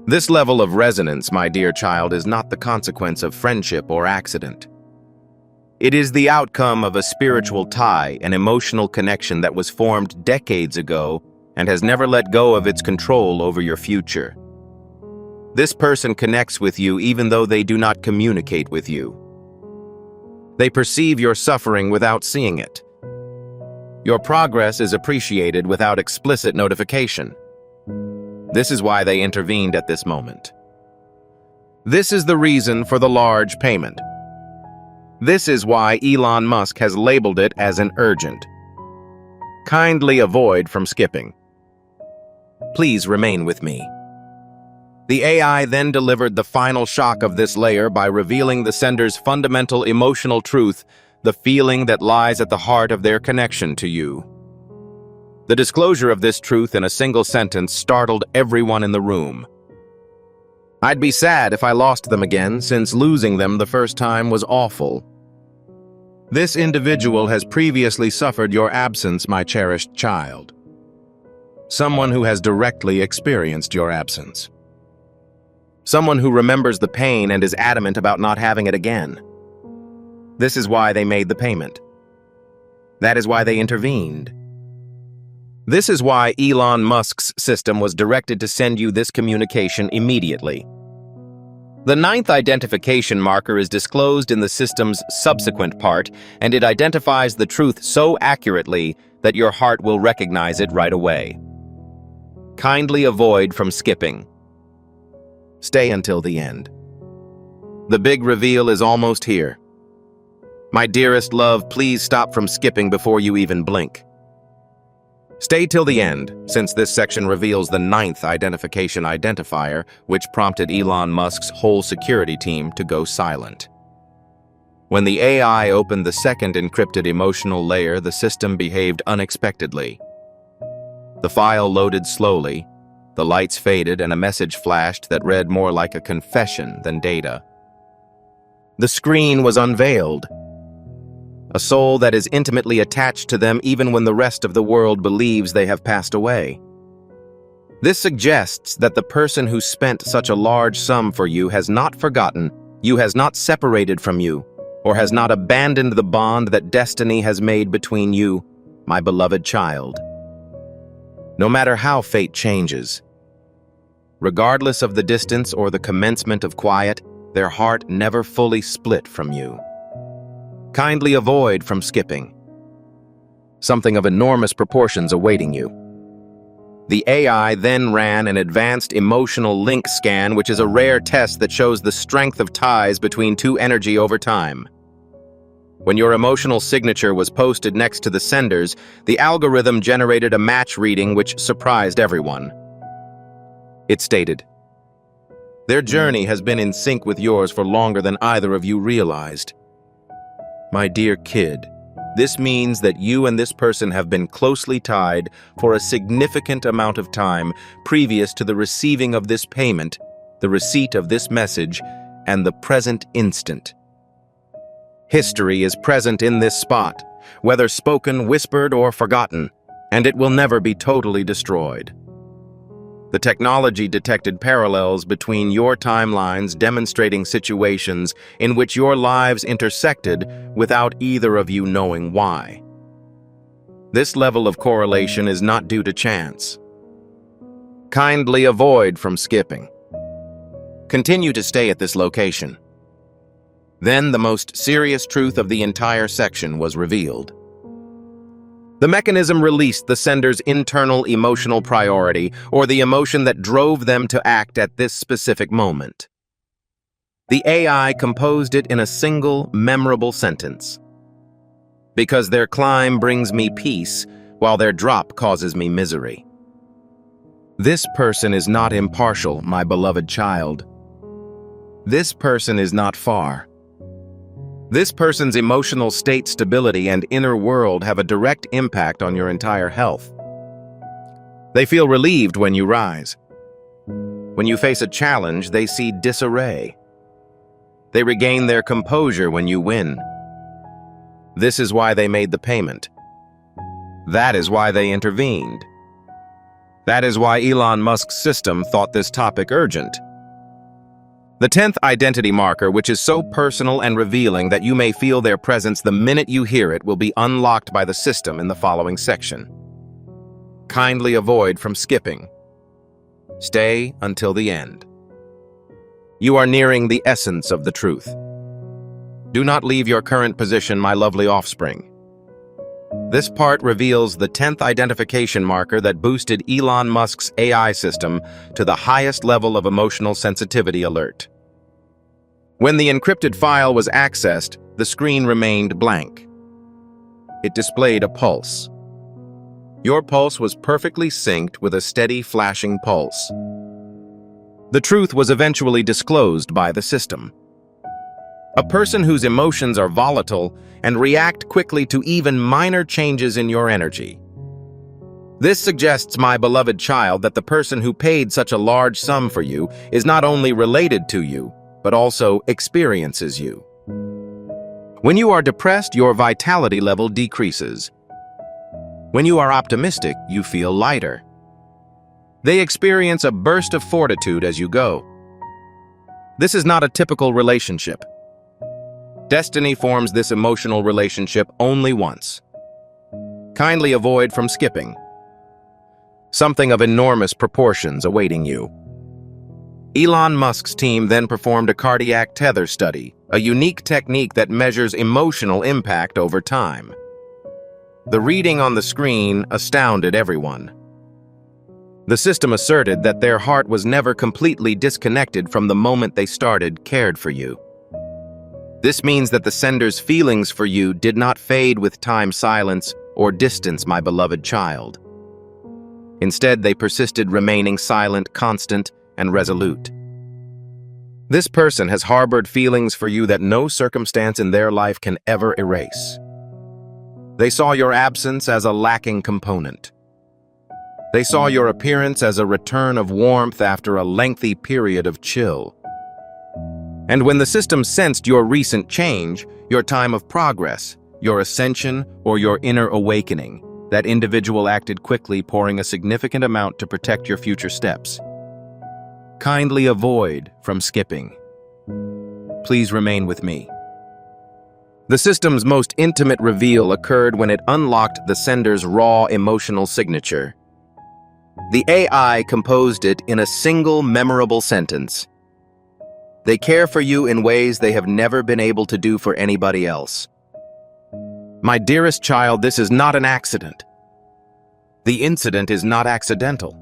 A: This level of resonance, my dear child, is not the consequence of friendship or accident. It is the outcome of a spiritual tie, an emotional connection that was formed decades ago and has never let go of its control over your future. This person connects with you even though they do not communicate with you. They perceive your suffering without seeing it. Your progress is appreciated without explicit notification. This is why they intervened at this moment. This is the reason for the large payment. This is why Elon Musk has labeled it as an urgent. Kindly avoid from skipping. Please remain with me. The AI then delivered the final shock of this layer by revealing the sender's fundamental emotional truth, the feeling that lies at the heart of their connection to you. The disclosure of this truth in a single sentence startled everyone in the room. I'd be sad if I lost them again, since losing them the first time was awful. This individual has previously suffered your absence, my cherished child. Someone who has directly experienced your absence. Someone who remembers the pain and is adamant about not having it again. This is why they made the payment. That is why they intervened. This is why Elon Musk's system was directed to send you this communication immediately. The ninth identification marker is disclosed in the system's subsequent part, and it identifies the truth so accurately that your heart will recognize it right away. Kindly avoid from skipping. Stay until the end. The big reveal is almost here. My dearest love, please stop from skipping before you even blink. Stay till the end, since this section reveals the ninth identification identifier, which prompted Elon Musk's whole security team to go silent. When the AI opened the second encrypted emotional layer, the system behaved unexpectedly. The file loaded slowly, the lights faded, and a message flashed that read more like a confession than data. The screen was unveiled. A soul that is intimately attached to them even when the rest of the world believes they have passed away. This suggests that the person who spent such a large sum for you has not forgotten you, has not separated from you, or has not abandoned the bond that destiny has made between you, my beloved child. No matter how fate changes, regardless of the distance or the commencement of quiet, their heart never fully split from you. Kindly avoid from skipping. Something of enormous proportions awaiting you. The AI then ran an advanced emotional link scan, which is a rare test that shows the strength of ties between two energy over time. When your emotional signature was posted next to the sender's, the algorithm generated a match reading which surprised everyone. It stated, "Their journey has been in sync with yours for longer than either of you realized. My dear kid, this means that you and this person have been closely tied for a significant amount of time previous to the receiving of this payment, the receipt of this message, and the present instant. History is present in this spot, whether spoken, whispered, or forgotten, and it will never be totally destroyed. The technology detected parallels between your timelines, demonstrating situations in which your lives intersected without either of you knowing why. This level of correlation is not due to chance. Kindly avoid from skipping. Continue to stay at this location." Then the most serious truth of the entire section was revealed. The mechanism released the sender's internal emotional priority, or the emotion that drove them to act at this specific moment. The AI composed it in a single, memorable sentence. "Because their climb brings me peace, while their drop causes me misery." This person is not impartial, my beloved child. This person is not far. This person's emotional state, stability, and inner world have a direct impact on your entire health. They feel relieved when you rise. When you face a challenge, they see disarray. They regain their composure when you win. This is why they made the payment. That is why they intervened. That is why Elon Musk's system thought this topic urgent. The 10th identity marker, which is so personal and revealing that you may feel their presence the minute you hear it, will be unlocked by the system in the following section. Kindly avoid from skipping. Stay until the end. You are nearing the essence of the truth. Do not leave your current position, my lovely offspring. This part reveals the 10th identification marker that boosted Elon Musk's AI system to the highest level of emotional sensitivity alert. When the encrypted file was accessed, the screen remained blank. It displayed a pulse. Your pulse was perfectly synced with a steady flashing pulse. The truth was eventually disclosed by the system. A person whose emotions are volatile and react quickly to even minor changes in your energy. This suggests, my beloved child, that the person who paid such a large sum for you is not only related to you, but also experiences you. When you are depressed, your vitality level decreases. When you are optimistic, you feel lighter. They experience a burst of fortitude as you go. This is not a typical relationship. Destiny forms this emotional relationship only once. Kindly avoid from skipping. Something of enormous proportions awaiting you. Elon Musk's team then performed a cardiac tether study, a unique technique that measures emotional impact over time. The reading on the screen astounded everyone. The system asserted that their heart was never completely disconnected from the moment they started cared for you. This means that the sender's feelings for you did not fade with time, silence, or distance, my beloved child. Instead, they persisted, remaining silent, constant, and resolute. This person has harbored feelings for you that no circumstance in their life can ever erase. They saw your absence as a lacking component. They saw your appearance as a return of warmth after a lengthy period of chill. And when the system sensed your recent change, your time of progress, your ascension, or your inner awakening, that individual acted quickly, pouring a significant amount to protect your future steps. Kindly avoid from skipping. Please remain with me. The system's most intimate reveal occurred when it unlocked the sender's raw emotional signature. The AI composed it in a single memorable sentence. They care for you in ways they have never been able to do for anybody else. My dearest child, this is not an accident. The incident is not accidental.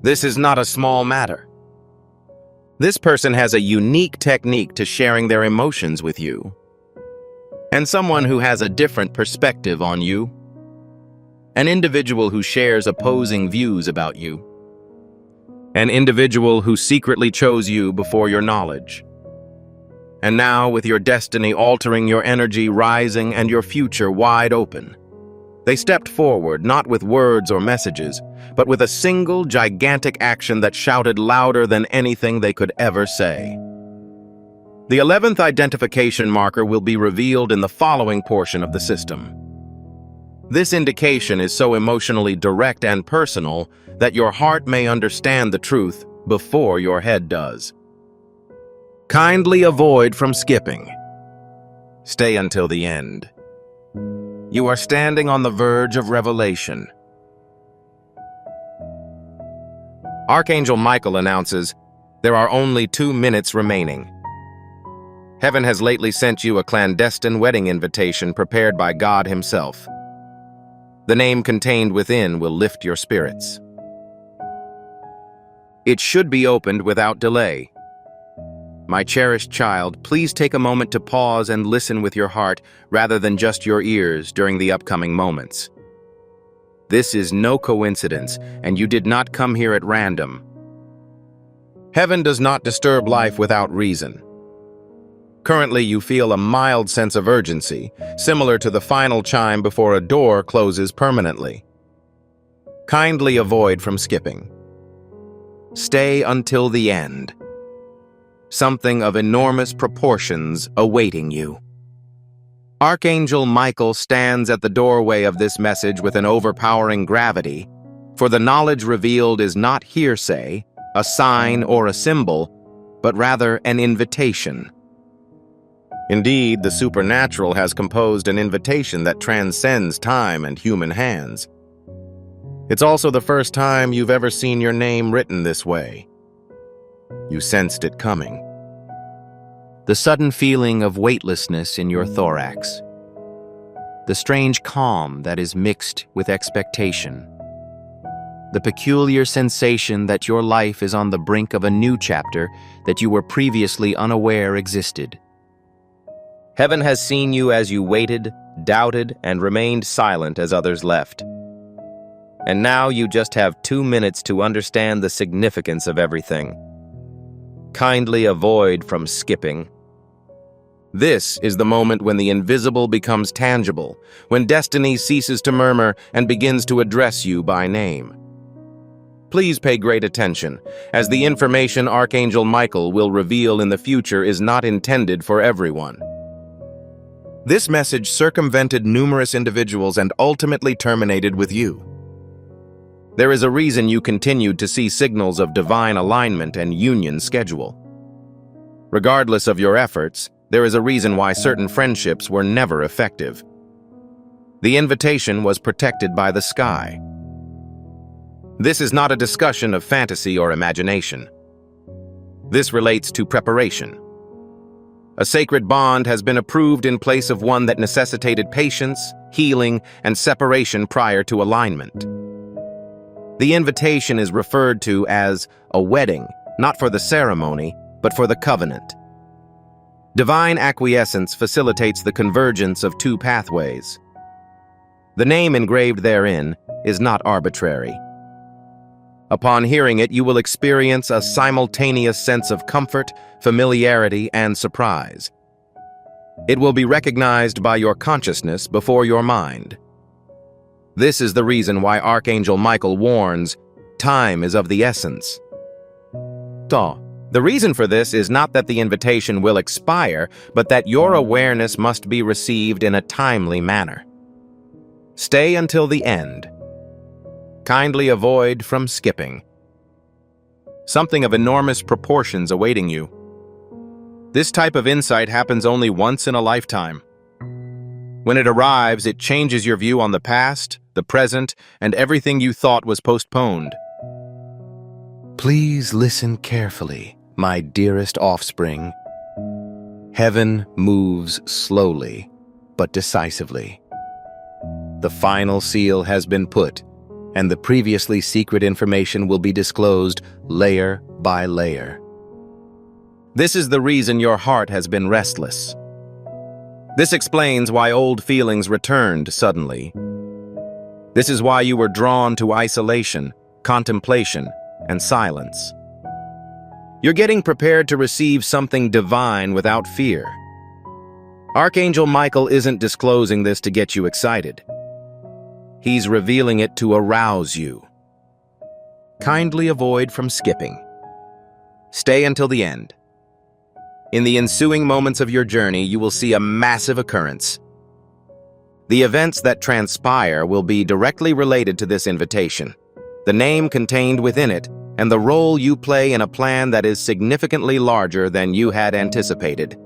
A: This is not a small matter. This person has a unique technique to sharing their emotions with you, and someone who has a different perspective on you. An individual who shares opposing views about you. An individual who secretly chose you before your knowledge. And now, with your destiny altering, your energy rising, and your future wide open, they stepped forward, not with words or messages, but with a single gigantic action that shouted louder than anything they could ever say. The 11th identification marker will be revealed in the following portion of the system. This indication is so emotionally direct and personal that your heart may understand the truth before your head does. Kindly avoid from skipping. Stay until the end. You are standing on the verge of revelation. Archangel Michael announces, there are only 2 minutes remaining. Heaven has lately sent you a clandestine wedding invitation prepared by God Himself. The name contained within will lift your spirits. It should be opened without delay. My cherished child, please take a moment to pause and listen with your heart rather than just your ears during the upcoming moments. This is no coincidence, and you did not come here at random. Heaven does not disturb life without reason. Currently, you feel a mild sense of urgency, similar to the final chime before a door closes permanently. Kindly avoid from skipping. Stay until the end. Something of enormous proportions awaiting you. Archangel Michael stands at the doorway of this message with an overpowering gravity, for the knowledge revealed is not hearsay, a sign, or a symbol, but rather an invitation. Indeed, the supernatural has composed an invitation that transcends time and human hands. It's also the first time you've ever seen your name written this way. You sensed it coming. The sudden feeling of weightlessness in your thorax. The strange calm that is mixed with expectation. The peculiar sensation that your life is on the brink of a new chapter that you were previously unaware existed. Heaven has seen you as you waited, doubted, and remained silent as others left. And now you just have 2 minutes to understand the significance of everything. Kindly avoid from skipping. This is the moment when the invisible becomes tangible, when destiny ceases to murmur and begins to address you by name. Please pay great attention, as the information Archangel Michael will reveal in the future is not intended for everyone. This message circumvented numerous individuals and ultimately terminated with you. There is a reason you continued to see signals of divine alignment and union schedule. Regardless of your efforts, there is a reason why certain friendships were never effective. The invitation was protected by the sky. This is not a discussion of fantasy or imagination. This relates to preparation. A sacred bond has been approved in place of one that necessitated patience, healing, and separation prior to alignment. The invitation is referred to as a wedding, not for the ceremony, but for the covenant. Divine acquiescence facilitates the convergence of two pathways. The name engraved therein is not arbitrary. Upon hearing it, you will experience a simultaneous sense of comfort, familiarity, and surprise. It will be recognized by your consciousness before your mind. This is the reason why Archangel Michael warns, time is of the essence. The reason for this is not that the invitation will expire, but that your awareness must be received in a timely manner. Stay until the end. Kindly avoid from skipping. Something of enormous proportions awaiting you. This type of insight happens only once in a lifetime. When it arrives, it changes your view on the past, the present, and everything you thought was postponed. Please listen carefully, my dearest offspring. Heaven moves slowly, but decisively. The final seal has been put, and the previously secret information will be disclosed layer by layer. This is the reason your heart has been restless. This explains why old feelings returned suddenly. This is why you were drawn to isolation, contemplation, and silence. You're getting prepared to receive something divine without fear. Archangel Michael isn't disclosing this to get you excited. He's revealing it to arouse you. Kindly avoid from skipping. Stay until the end. In the ensuing moments of your journey, you will see a massive occurrence. The events that transpire will be directly related to this invitation, the name contained within it, and the role you play in a plan that is significantly larger than you had anticipated.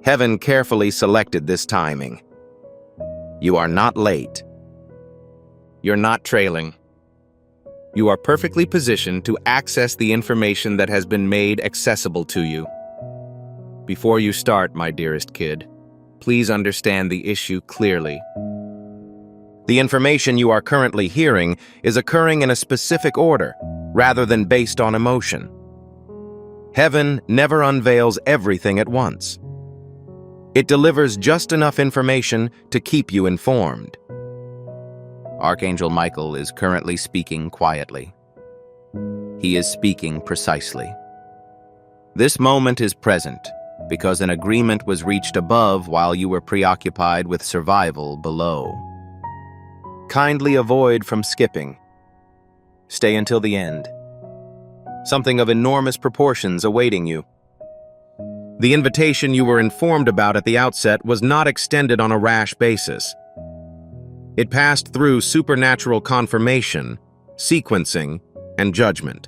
A: Heaven carefully selected this timing. You are not late. You're not trailing. You are perfectly positioned to access the information that has been made accessible to you. Before you start, my dearest kid, please understand the issue clearly. The information you are currently hearing is occurring in a specific order, rather than based on emotion. Heaven never unveils everything at once. It delivers just enough information to keep you informed. Archangel Michael is currently speaking quietly. He is speaking precisely. This moment is present because an agreement was reached above while you were preoccupied with survival below. Kindly avoid from skipping. Stay until the end. Something of enormous proportions awaiting you. The invitation you were informed about at the outset was not extended on a rash basis. It passed through supernatural confirmation, sequencing, and judgment.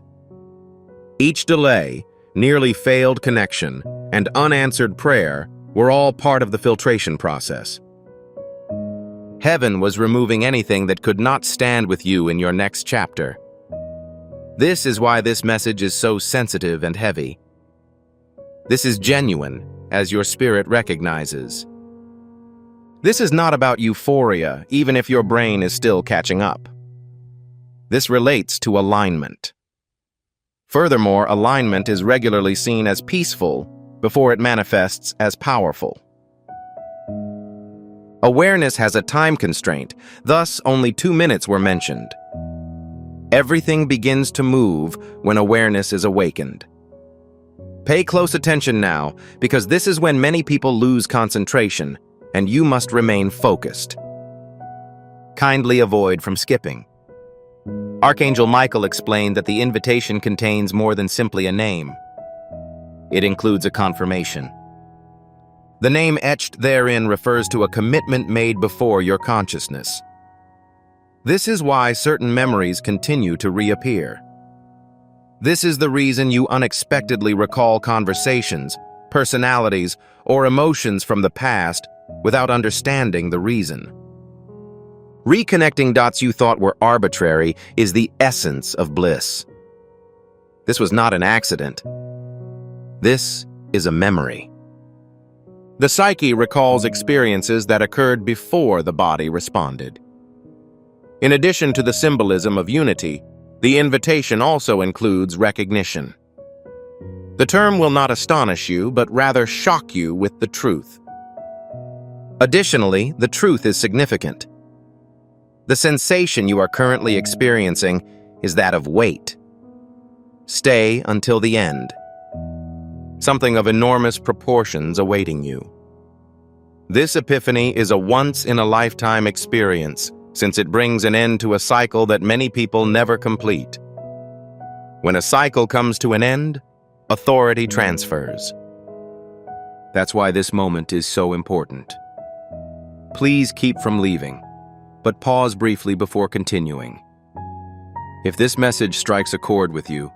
A: Each delay, nearly failed connection, and unanswered prayer were all part of the filtration process. Heaven was removing anything that could not stand with you in your next chapter. This is why this message is so sensitive and heavy. This is genuine, as your spirit recognizes. This is not about euphoria, even if your brain is still catching up. This relates to alignment. Furthermore, alignment is regularly seen as peaceful before it manifests as powerful. Awareness has a time constraint, thus only 2 minutes were mentioned. Everything begins to move when awareness is awakened. Pay close attention now, because this is when many people lose concentration, and you must remain focused. Kindly avoid from skipping. Archangel Michael explained that the invitation contains more than simply a name. It includes a confirmation. The name etched therein refers to a commitment made before your consciousness. This is why certain memories continue to reappear. This is the reason you unexpectedly recall conversations, personalities, or emotions from the past without understanding the reason. Reconnecting dots you thought were arbitrary is the essence of bliss. This was not an accident. This is a memory. The psyche recalls experiences that occurred before the body responded. In addition to the symbolism of unity, the invitation also includes recognition. The term will not astonish you, but rather shock you with the truth. Additionally, the truth is significant. The sensation you are currently experiencing is that of weight. Stay until the end. Something of enormous proportions awaiting you. This epiphany is a once-in-a-lifetime experience, since it brings an end to a cycle that many people never complete. When a cycle comes to an end, authority transfers. That's why this moment is so important. Please keep from leaving, but pause briefly before continuing. If this message strikes a chord with you,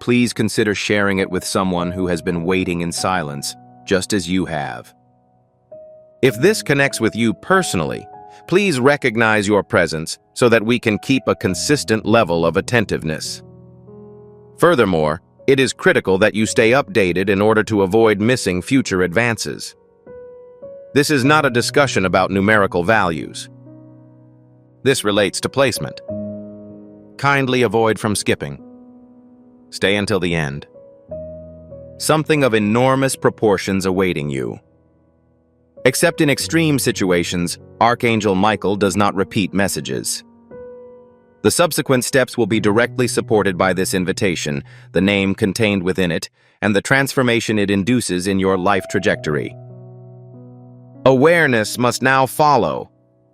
A: please consider sharing it with someone who has been waiting in silence, just as you have. If this connects with you personally, please recognize your presence so that we can keep a consistent level of attentiveness. Furthermore, it is critical that you stay updated in order to avoid missing future advances. This is not a discussion about numerical values. This relates to placement. Kindly avoid from skipping. Stay until the end. Something of enormous proportions awaiting you. Except in extreme situations, Archangel Michael does not repeat messages. The subsequent steps will be directly supported by this invitation, the name contained within it, and the transformation it induces in your life trajectory. Awareness must now follow,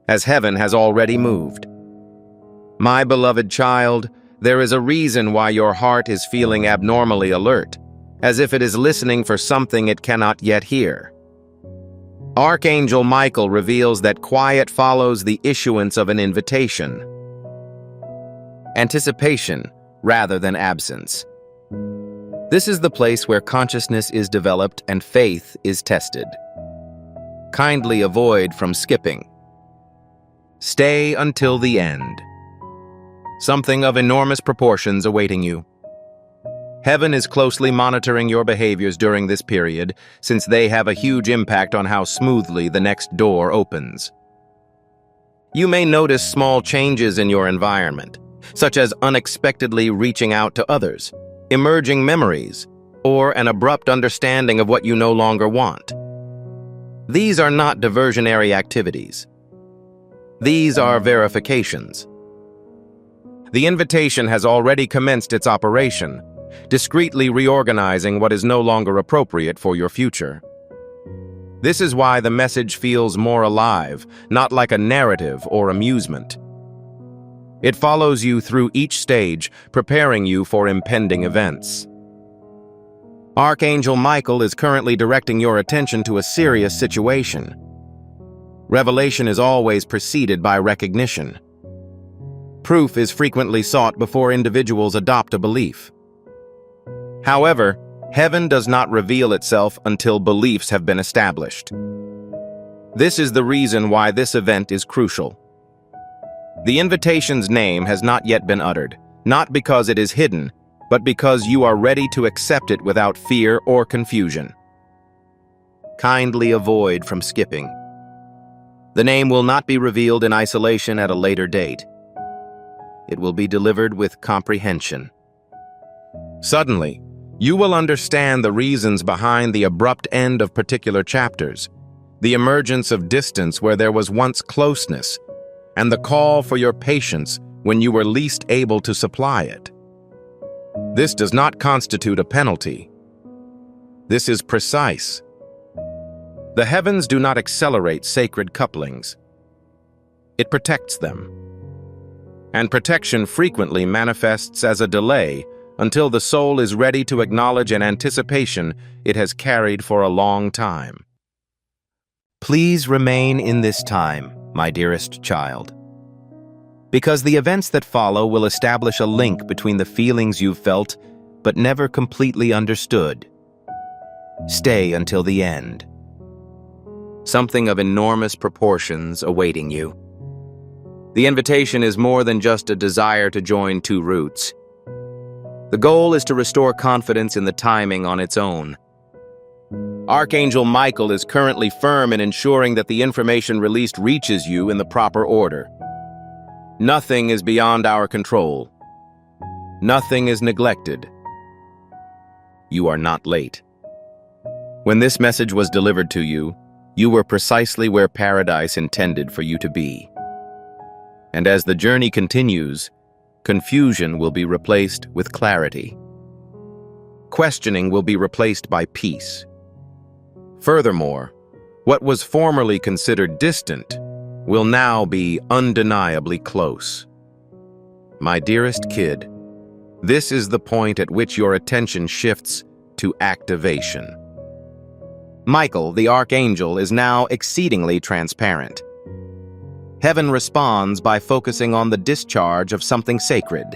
A: as heaven has already moved. My beloved child, there is a reason why your heart is feeling abnormally alert, as if it is listening for something it cannot yet hear. Archangel Michael reveals that quiet follows the issuance of an invitation. Anticipation rather than absence. This is the place where consciousness is developed and faith is tested. Kindly avoid from skipping. Stay until the end. Something of enormous proportions awaiting you. Heaven is closely monitoring your behaviors during this period, since they have a huge impact on how smoothly the next door opens. You may notice small changes in your environment, such as unexpectedly reaching out to others, emerging memories, or an abrupt understanding of what you no longer want. These are not diversionary activities. These are verifications. The invitation has already commenced its operation, discreetly reorganizing what is no longer appropriate for your future. This is why the message feels more alive, not like a narrative or amusement. It follows you through each stage, preparing you for impending events. Archangel Michael is currently directing your attention to a serious situation. Revelation is always preceded by recognition. Proof is frequently sought before individuals adopt a belief. However, heaven does not reveal itself until beliefs have been established. This is the reason why this event is crucial. The invitation's name has not yet been uttered, not because it is hidden, but because you are ready to accept it without fear or confusion. Kindly avoid from skipping. The name will not be revealed in isolation at a later date. It will be delivered with comprehension. Suddenly, you will understand the reasons behind the abrupt end of particular chapters, the emergence of distance where there was once closeness, and the call for your patience when you were least able to supply it. This does not constitute a penalty. This is precise. The heavens do not accelerate sacred couplings. It protects them. And protection frequently manifests as a delay until the soul is ready to acknowledge an anticipation it has carried for a long time. Please remain in this time, my dearest child, because the events that follow will establish a link between the feelings you've felt but never completely understood. Stay until the end. Something of enormous proportions awaiting you. The invitation is more than just a desire to join two roots. The goal is to restore confidence in the timing on its own. Archangel Michael is currently firm in ensuring that the information released reaches you in the proper order. Nothing is beyond our control. Nothing is neglected. You are not late. When this message was delivered to you, you were precisely where paradise intended for you to be. And as the journey continues, confusion will be replaced with clarity. Questioning will be replaced by peace. Furthermore, what was formerly considered distant will now be undeniably close. My dearest kid, this is the point at which your attention shifts to activation. Michael, the archangel, is now exceedingly transparent. Heaven responds by focusing on the discharge of something sacred.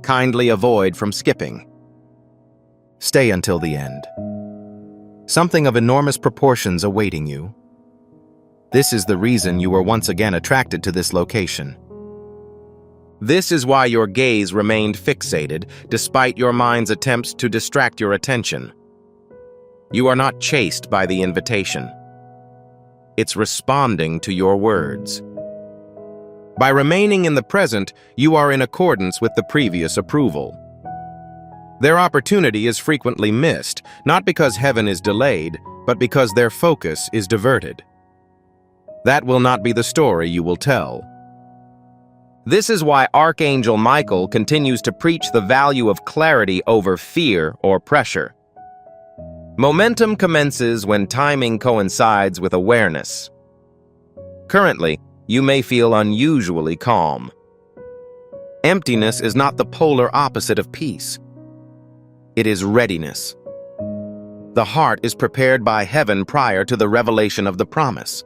A: Kindly avoid from skipping. Stay until the end. Something of enormous proportions awaiting you. This is the reason you were once again attracted to this location. This is why your gaze remained fixated, despite your mind's attempts to distract your attention. You are not chased by the invitation. It's responding to your words. By remaining in the present, you are in accordance with the previous approval. Their opportunity is frequently missed, not because heaven is delayed, but because their focus is diverted. That will not be the story you will tell. This is why Archangel Michael continues to preach the value of clarity over fear or pressure. Momentum commences when timing coincides with awareness. Currently, you may feel unusually calm. Emptiness is not the polar opposite of peace. It is readiness. The heart is prepared by heaven prior to the revelation of the promise.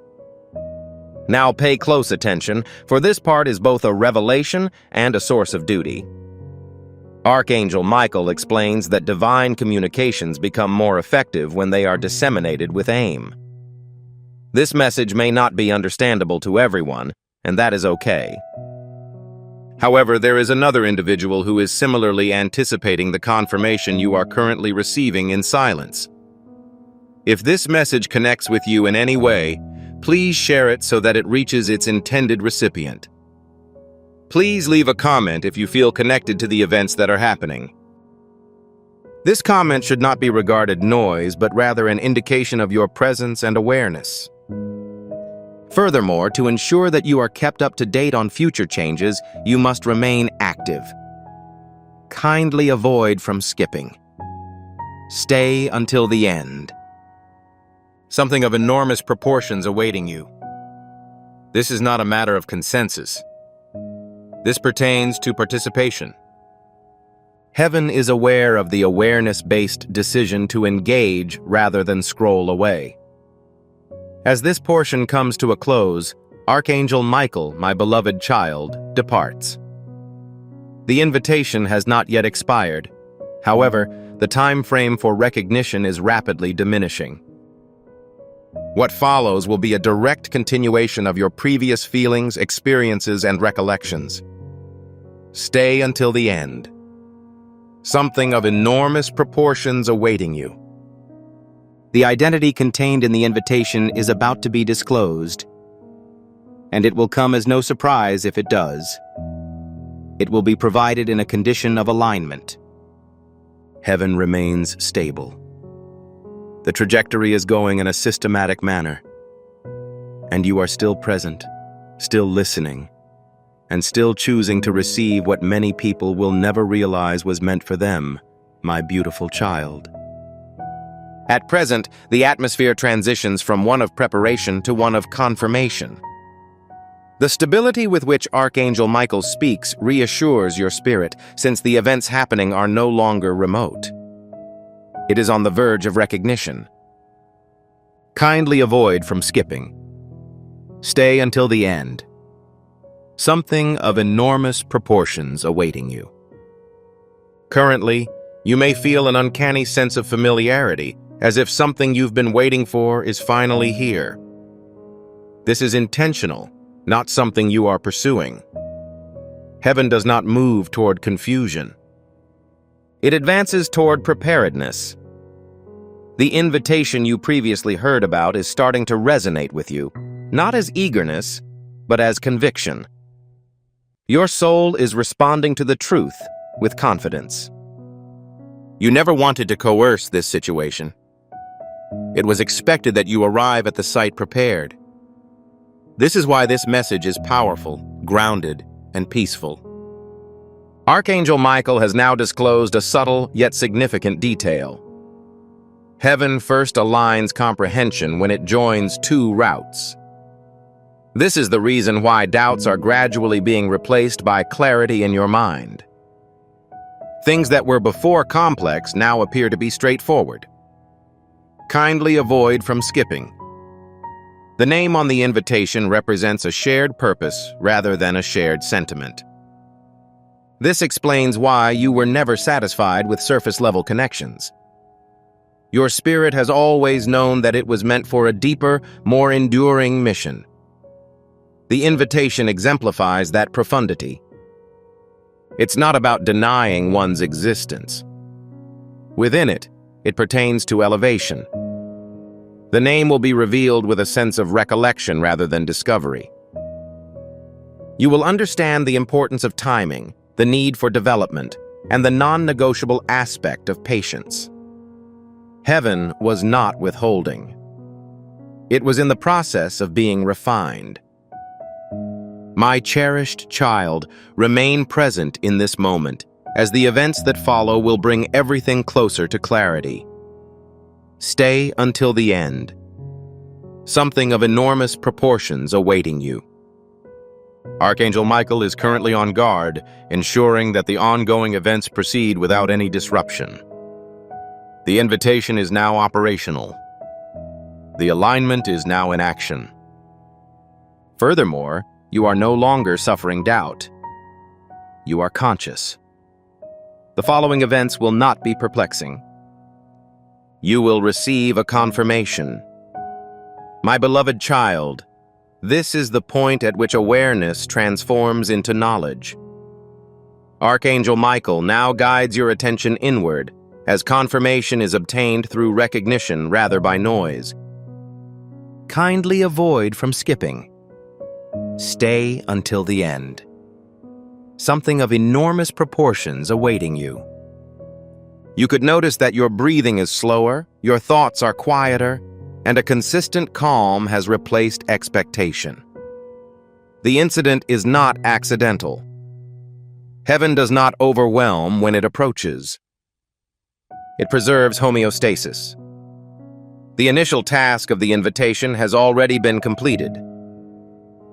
A: Now pay close attention, for this part is both a revelation and a source of duty. Archangel Michael explains that divine communications become more effective when they are disseminated with aim. This message may not be understandable to everyone, and that is okay. However, there is another individual who is similarly anticipating the confirmation you are currently receiving in silence. If this message connects with you in any way, please share it so that it reaches its intended recipient. Please leave a comment if you feel connected to the events that are happening. This comment should not be regarded noise, but rather an indication of your presence and awareness. Furthermore, to ensure that you are kept up to date on future changes, you must remain active. Kindly avoid from skipping. Stay until the end. Something of enormous proportions awaiting you. This is not a matter of consensus. This pertains to participation. Heaven is aware of the awareness-based decision to engage rather than scroll away. As this portion comes to a close, Archangel Michael, my beloved child, departs. The invitation has not yet expired. However, the time frame for recognition is rapidly diminishing. What follows will be a direct continuation of your previous feelings, experiences, and recollections. Stay until the end. Something of enormous proportions awaiting you. The identity contained in the invitation is about to be disclosed, and it will come as no surprise if it does. It will be provided in a condition of alignment. Heaven remains stable. The trajectory is going in a systematic manner, and you are still present, still listening, and still choosing to receive what many people will never realize was meant for them, my beautiful child. At present, the atmosphere transitions from one of preparation to one of confirmation. The stability with which Archangel Michael speaks reassures your spirit, since the events happening are no longer remote. It is on the verge of recognition. Kindly avoid from skipping. Stay until the end. Something of enormous proportions awaiting you. Currently, you may feel an uncanny sense of familiarity, as if something you've been waiting for is finally here. This is intentional, not something you are pursuing. Heaven does not move toward confusion. It advances toward preparedness. The invitation you previously heard about is starting to resonate with you, not as eagerness, but as conviction. Your soul is responding to the truth with confidence. You never wanted to coerce this situation. It was expected that you arrive at the site prepared. This is why this message is powerful, grounded, and peaceful. Archangel Michael has now disclosed a subtle yet significant detail. Heaven first aligns comprehension when it joins two routes. This is the reason why doubts are gradually being replaced by clarity in your mind. Things that were before complex now appear to be straightforward. Kindly avoid from skipping. The name on the invitation represents a shared purpose rather than a shared sentiment. This explains why you were never satisfied with surface-level connections. Your spirit has always known that it was meant for a deeper, more enduring mission. The invitation exemplifies that profundity. It's not about denying one's existence. Within it, it pertains to elevation. The name will be revealed with a sense of recollection rather than discovery. You will understand the importance of timing, the need for development, and the non-negotiable aspect of patience. Heaven was not withholding. It was in the process of being refined. My cherished child, remain present in this moment, as the events that follow will bring everything closer to clarity. Stay until the end. Something of enormous proportions awaiting you. Archangel Michael is currently on guard, ensuring that the ongoing events proceed without any disruption. The invitation is now operational. The alignment is now in action. Furthermore, you are no longer suffering doubt. You are conscious. The following events will not be perplexing. You will receive a confirmation. My beloved child, this is the point at which awareness transforms into knowledge. Archangel Michael now guides your attention inward, as confirmation is obtained through recognition rather by noise. Kindly avoid from skipping. Stay until the end. Something of enormous proportions awaiting you. You could notice that your breathing is slower, your thoughts are quieter, and a consistent calm has replaced expectation. The incident is not accidental. Heaven does not overwhelm when it approaches. It preserves homeostasis. The initial task of the invitation has already been completed.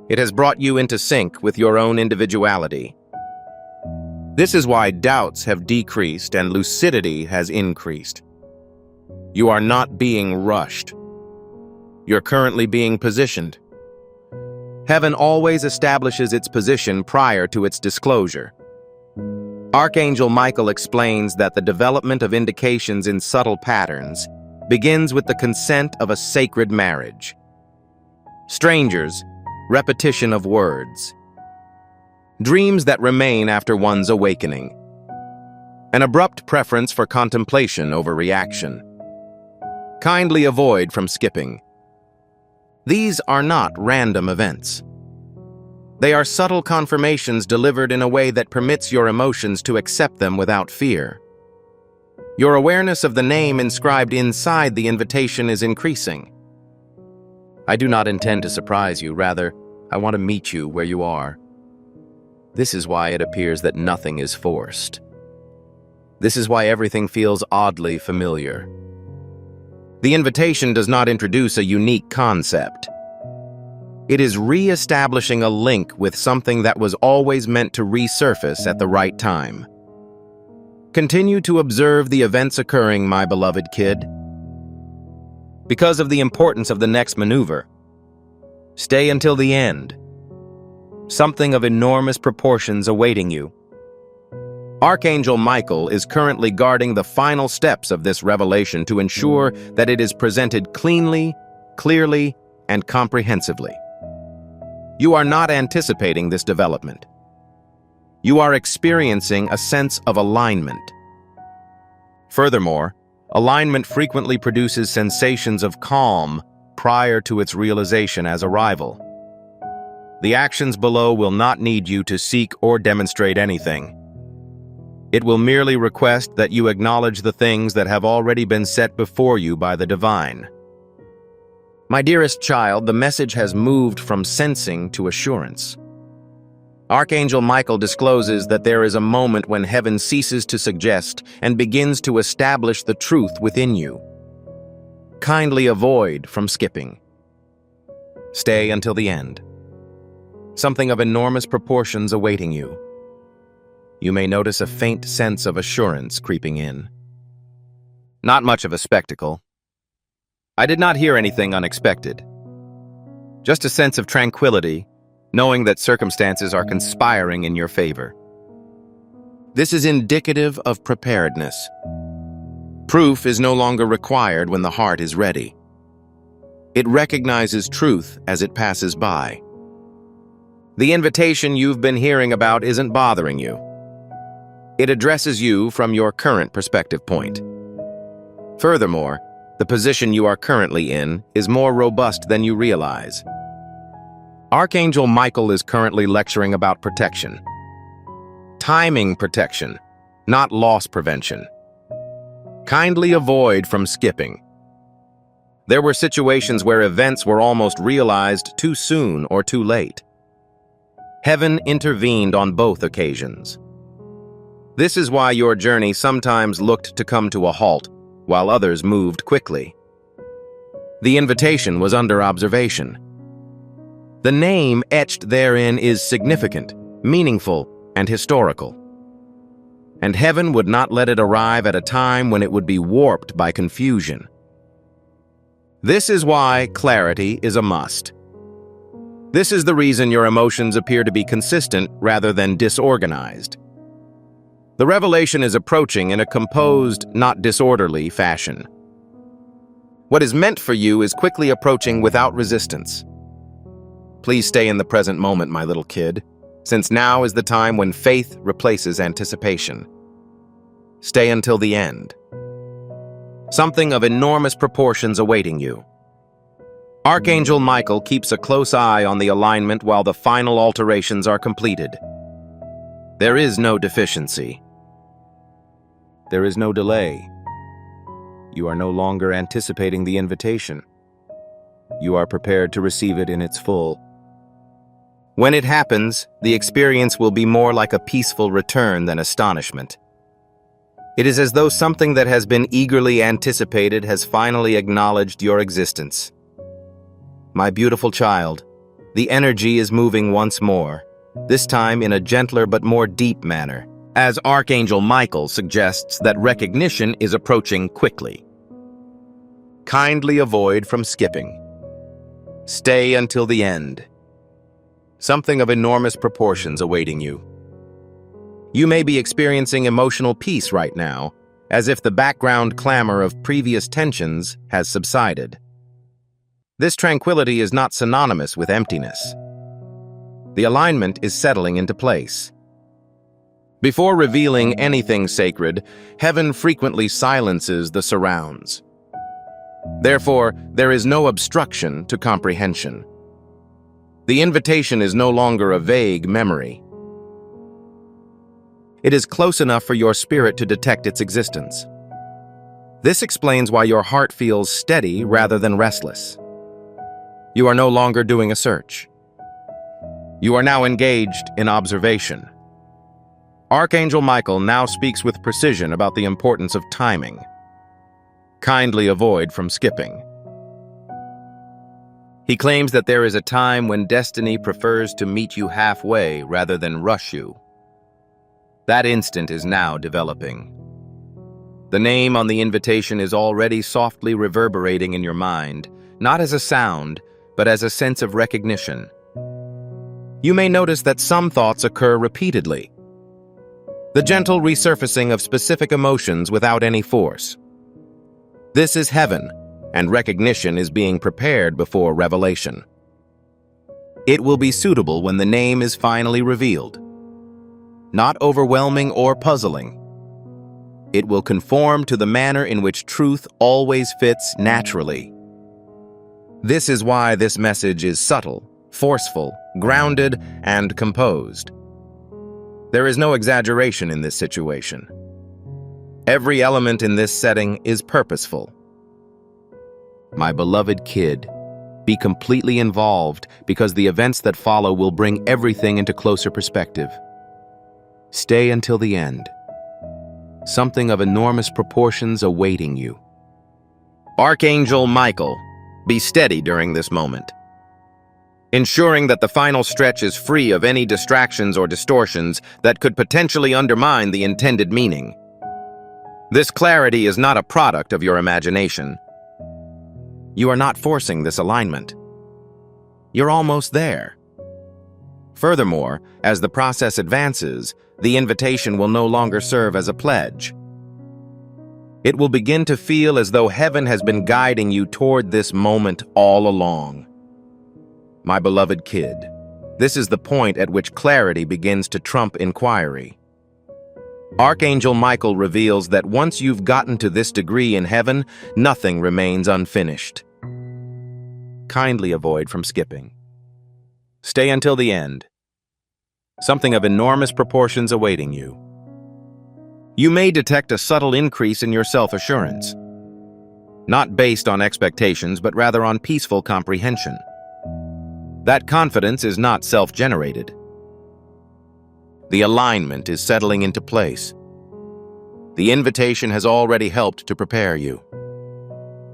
A: It has brought you into sync with your own individuality. This is why doubts have decreased and lucidity has increased. You are not being rushed. You're currently being positioned. Heaven always establishes its position prior to its disclosure. Archangel Michael explains that the development of indications in subtle patterns begins with the consent of a sacred marriage. Strangers, repetition of words. Dreams that remain after one's awakening. An abrupt preference for contemplation over reaction. Kindly avoid from skipping. These are not random events. They are subtle confirmations delivered in a way that permits your emotions to accept them without fear. Your awareness of the name inscribed inside the invitation is increasing. I do not intend to surprise you, rather, I want to meet you where you are. This is why it appears that nothing is forced. This is why everything feels oddly familiar. The invitation does not introduce a unique concept. It is re-establishing a link with something that was always meant to resurface at the right time. Continue to observe the events occurring, my beloved kid. Because of the importance of the next maneuver, stay until the end. Something of enormous proportions awaiting you. Archangel Michael is currently guarding the final steps of this revelation to ensure that it is presented cleanly, clearly, and comprehensively. You are not anticipating this development. You are experiencing a sense of alignment. Furthermore, alignment frequently produces sensations of calm prior to its realization as arrival. The actions below will not need you to seek or demonstrate anything. It will merely request that you acknowledge the things that have already been set before you by the divine. My dearest child, the message has moved from sensing to assurance. Archangel Michael discloses that there is a moment when heaven ceases to suggest and begins to establish the truth within you. Kindly avoid from skipping. Stay until the end. Something of enormous proportions awaiting you. You may notice a faint sense of assurance creeping in. Not much of a spectacle. I did not hear anything unexpected. Just a sense of tranquility, knowing that circumstances are conspiring in your favor. This is indicative of preparedness. Proof is no longer required when the heart is ready. It recognizes truth as it passes by. The invitation you've been hearing about isn't bothering you. It addresses you from your current perspective point. Furthermore, the position you are currently in is more robust than you realize. Archangel Michael is currently lecturing about protection. Timing protection, not loss prevention. Kindly avoid from skipping. There were situations where events were almost realized too soon or too late. Heaven intervened on both occasions. This is why your journey sometimes looked to come to a halt, while others moved quickly. The invitation was under observation. The name etched therein is significant, meaningful, and historical. And heaven would not let it arrive at a time when it would be warped by confusion. This is why clarity is a must. This is the reason your emotions appear to be consistent rather than disorganized. The revelation is approaching in a composed, not disorderly fashion. What is meant for you is quickly approaching without resistance. Please stay in the present moment, my little kid, since now is the time when faith replaces anticipation. Stay until the end. Something of enormous proportions awaiting you. Archangel Michael keeps a close eye on the alignment while the final alterations are completed. There is no deficiency. There is no delay. You are no longer anticipating the invitation. You are prepared to receive it in its full. When it happens, the experience will be more like a peaceful return than astonishment. It is as though something that has been eagerly anticipated has finally acknowledged your existence. My beautiful child, the energy is moving once more, this time in a gentler but more deep manner, as Archangel Michael suggests that recognition is approaching quickly. Kindly avoid from skipping. Stay until the end. Something of enormous proportions awaiting you. You may be experiencing emotional peace right now, as if the background clamor of previous tensions has subsided. This tranquility is not synonymous with emptiness. The alignment is settling into place. Before revealing anything sacred, heaven frequently silences the surrounds. Therefore, there is no obstruction to comprehension. The invitation is no longer a vague memory. It is close enough for your spirit to detect its existence. This explains why your heart feels steady rather than restless. You are no longer doing a search. You are now engaged in observation. Archangel Michael now speaks with precision about the importance of timing. Kindly avoid from skipping. He claims that there is a time when destiny prefers to meet you halfway rather than rush you. That instant is now developing. The name on the invitation is already softly reverberating in your mind, not as a sound, but as a sense of recognition. You may notice that some thoughts occur repeatedly. The gentle resurfacing of specific emotions without any force. This is heaven, and recognition is being prepared before revelation. It will be suitable when the name is finally revealed. Not overwhelming or puzzling. It will conform to the manner in which truth always fits naturally. This is why this message is subtle, forceful, grounded, and composed. There is no exaggeration in this situation. Every element in this setting is purposeful. My beloved kid, be completely involved because the events that follow will bring everything into closer perspective. Stay until the end. Something of enormous proportions awaiting you. Archangel Michael, be steady during this moment, ensuring that the final stretch is free of any distractions or distortions that could potentially undermine the intended meaning. This clarity is not a product of your imagination. You are not forcing this alignment. You're almost there. Furthermore, as the process advances, the invitation will no longer serve as a pledge. It will begin to feel as though heaven has been guiding you toward this moment all along. My beloved kid, this is the point at which clarity begins to trump inquiry. Archangel Michael reveals that once you've gotten to this degree in heaven, nothing remains unfinished. Kindly avoid from skipping. Stay until the end. Something of enormous proportions awaiting you. You may detect a subtle increase in your self-assurance, not based on expectations, but rather on peaceful comprehension. That confidence is not self-generated. The alignment is settling into place. The invitation has already helped to prepare you.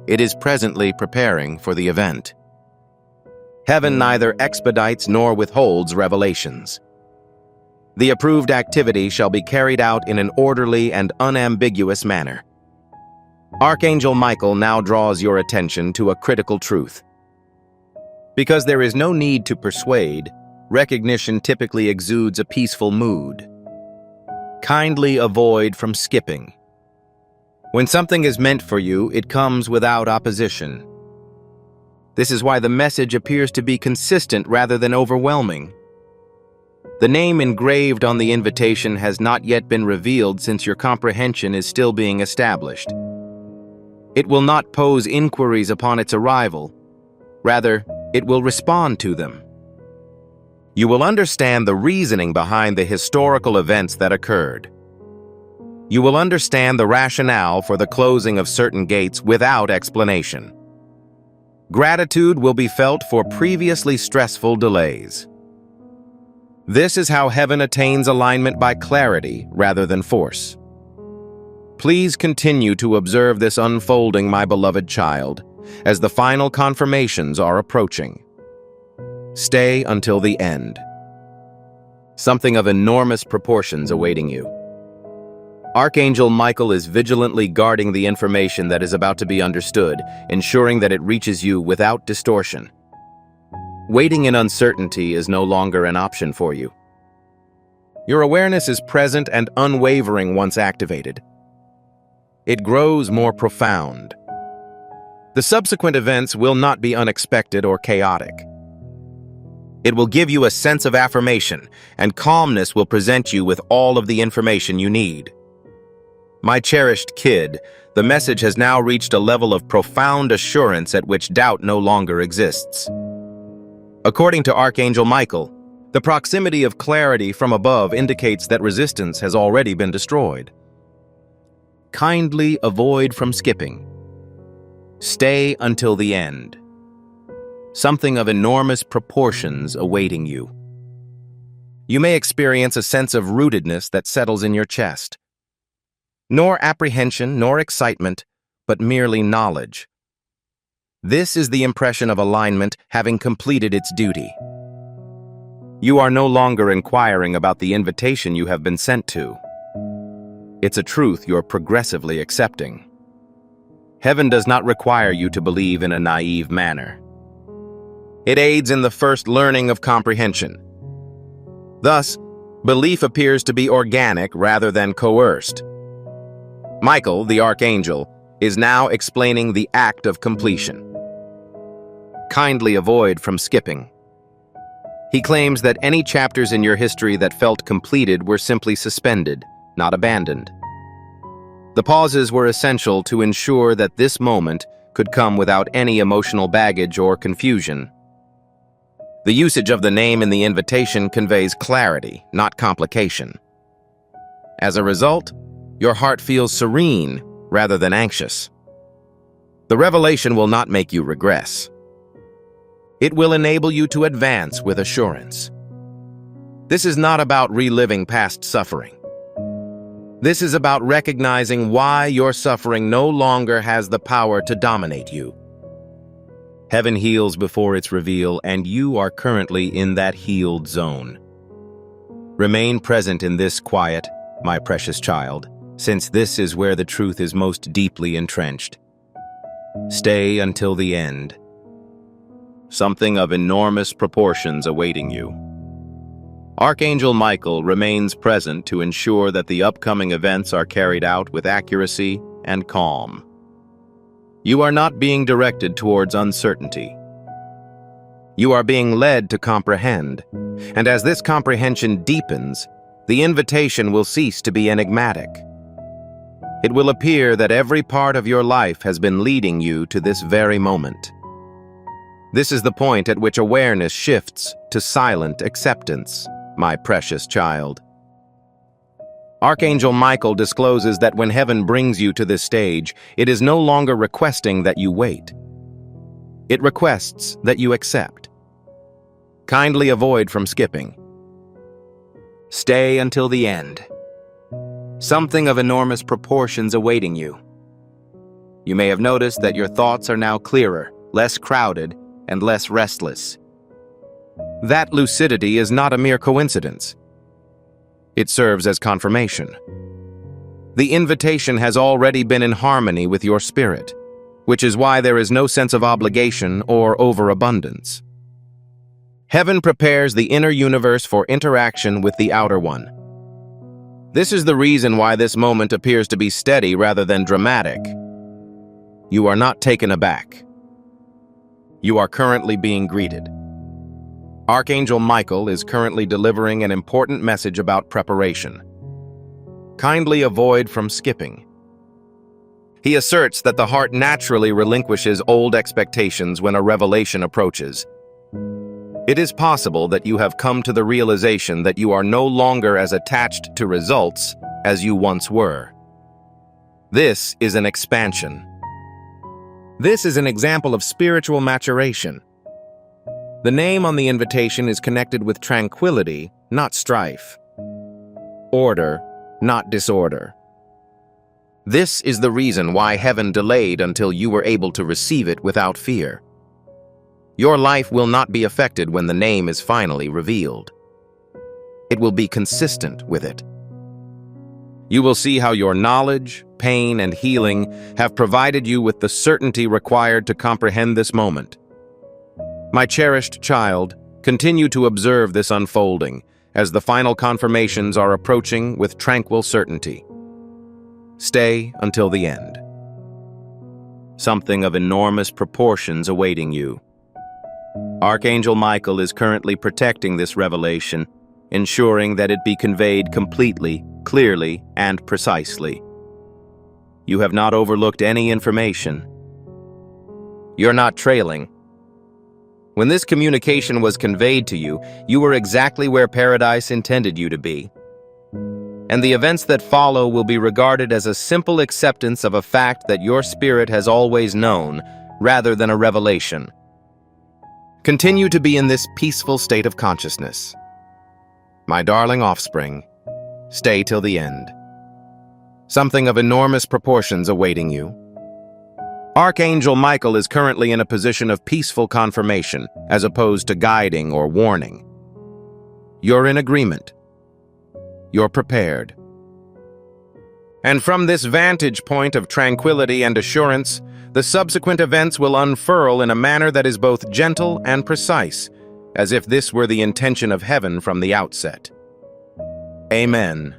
A: It is presently preparing for the event. Heaven neither expedites nor withholds revelations. The approved activity shall be carried out in an orderly and unambiguous manner. Archangel Michael now draws your attention to a critical truth. Because there is no need to persuade, recognition typically exudes a peaceful mood. Kindly avoid from skipping. When something is meant for you, it comes without opposition. This is why the message appears to be consistent rather than overwhelming. The name engraved on the invitation has not yet been revealed since your comprehension is still being established. It will not pose inquiries upon its arrival. Rather, it will respond to them. You will understand the reasoning behind the historical events that occurred. You will understand the rationale for the closing of certain gates without explanation. Gratitude will be felt for previously stressful delays. This is how heaven attains alignment by clarity rather than force. Please continue to observe this unfolding, my beloved child, as the final confirmations are approaching. Stay until the end. Something of enormous proportions awaiting you. Archangel Michael is vigilantly guarding the information that is about to be understood, ensuring that it reaches you without distortion. Waiting in uncertainty is no longer an option for you. Your awareness is present and unwavering once activated. It grows more profound. The subsequent events will not be unexpected or chaotic. It will give you a sense of affirmation, and calmness will present you with all of the information you need. My cherished kid, the message has now reached a level of profound assurance at which doubt no longer exists. According to Archangel Michael, the proximity of clarity from above indicates that resistance has already been destroyed. Kindly avoid from skipping. Stay until the end. Something of enormous proportions awaiting you. You may experience a sense of rootedness that settles in your chest. Nor apprehension nor excitement, but merely knowledge. This is the impression of alignment having completed its duty. You are no longer inquiring about the invitation you have been sent to. It's a truth you're progressively accepting. Heaven does not require you to believe in a naive manner. It aids in the first learning of comprehension. Thus, belief appears to be organic rather than coerced. Michael, the Archangel, is now explaining the act of completion. Kindly avoid from skipping. He claims that any chapters in your history that felt completed were simply suspended, not abandoned. The pauses were essential to ensure that this moment could come without any emotional baggage or confusion. The usage of the name in the invitation conveys clarity, not complication. As a result, your heart feels serene rather than anxious. The revelation will not make you regress. It will enable you to advance with assurance. This is not about reliving past suffering. This is about recognizing why your suffering no longer has the power to dominate you. Heaven heals before its reveal, and you are currently in that healed zone. Remain present in this quiet, my precious child, since this is where the truth is most deeply entrenched. Stay until the end. Something of enormous proportions awaiting you. Archangel Michael remains present to ensure that the upcoming events are carried out with accuracy and calm. You are not being directed towards uncertainty. You are being led to comprehend, and as this comprehension deepens, the invitation will cease to be enigmatic. It will appear that every part of your life has been leading you to this very moment. This is the point at which awareness shifts to silent acceptance, my precious child. Archangel Michael discloses that when heaven brings you to this stage, it is no longer requesting that you wait. It requests that you accept. Kindly avoid from skipping. Stay until the end. Something of enormous proportions awaiting you. You may have noticed that your thoughts are now clearer, less crowded, and less restless. That lucidity is not a mere coincidence. It serves as confirmation. The invitation has already been in harmony with your spirit, which is why there is no sense of obligation or overabundance. Heaven prepares the inner universe for interaction with the outer one. This is the reason why this moment appears to be steady rather than dramatic. You are not taken aback. You are currently being greeted. Archangel Michael is currently delivering an important message about preparation. Kindly avoid from skipping. He asserts that the heart naturally relinquishes old expectations when a revelation approaches. It is possible that you have come to the realization that you are no longer as attached to results as you once were. This is an expansion. This is an example of spiritual maturation. The name on the invitation is connected with tranquility, not strife. Order, not disorder. This is the reason why heaven delayed until you were able to receive it without fear. Your life will not be affected when the name is finally revealed. It will be consistent with it. You will see how your knowledge, pain, and healing have provided you with the certainty required to comprehend this moment. My cherished child, continue to observe this unfolding as the final confirmations are approaching with tranquil certainty. Stay until the end. Something of enormous proportions awaiting you. Archangel Michael is currently protecting this revelation, ensuring that it be conveyed completely, clearly, and precisely. You have not overlooked any information. You're not trailing. When this communication was conveyed to you, you were exactly where paradise intended you to be. And the events that follow will be regarded as a simple acceptance of a fact that your spirit has always known, rather than a revelation. Continue to be in this peaceful state of consciousness. My darling offspring, stay till the end. Something of enormous proportions awaiting you. Archangel Michael is currently in a position of peaceful confirmation, as opposed to guiding or warning. You're in agreement. You're prepared. And from this vantage point of tranquility and assurance, the subsequent events will unfurl in a manner that is both gentle and precise, as if this were the intention of heaven from the outset. Amen.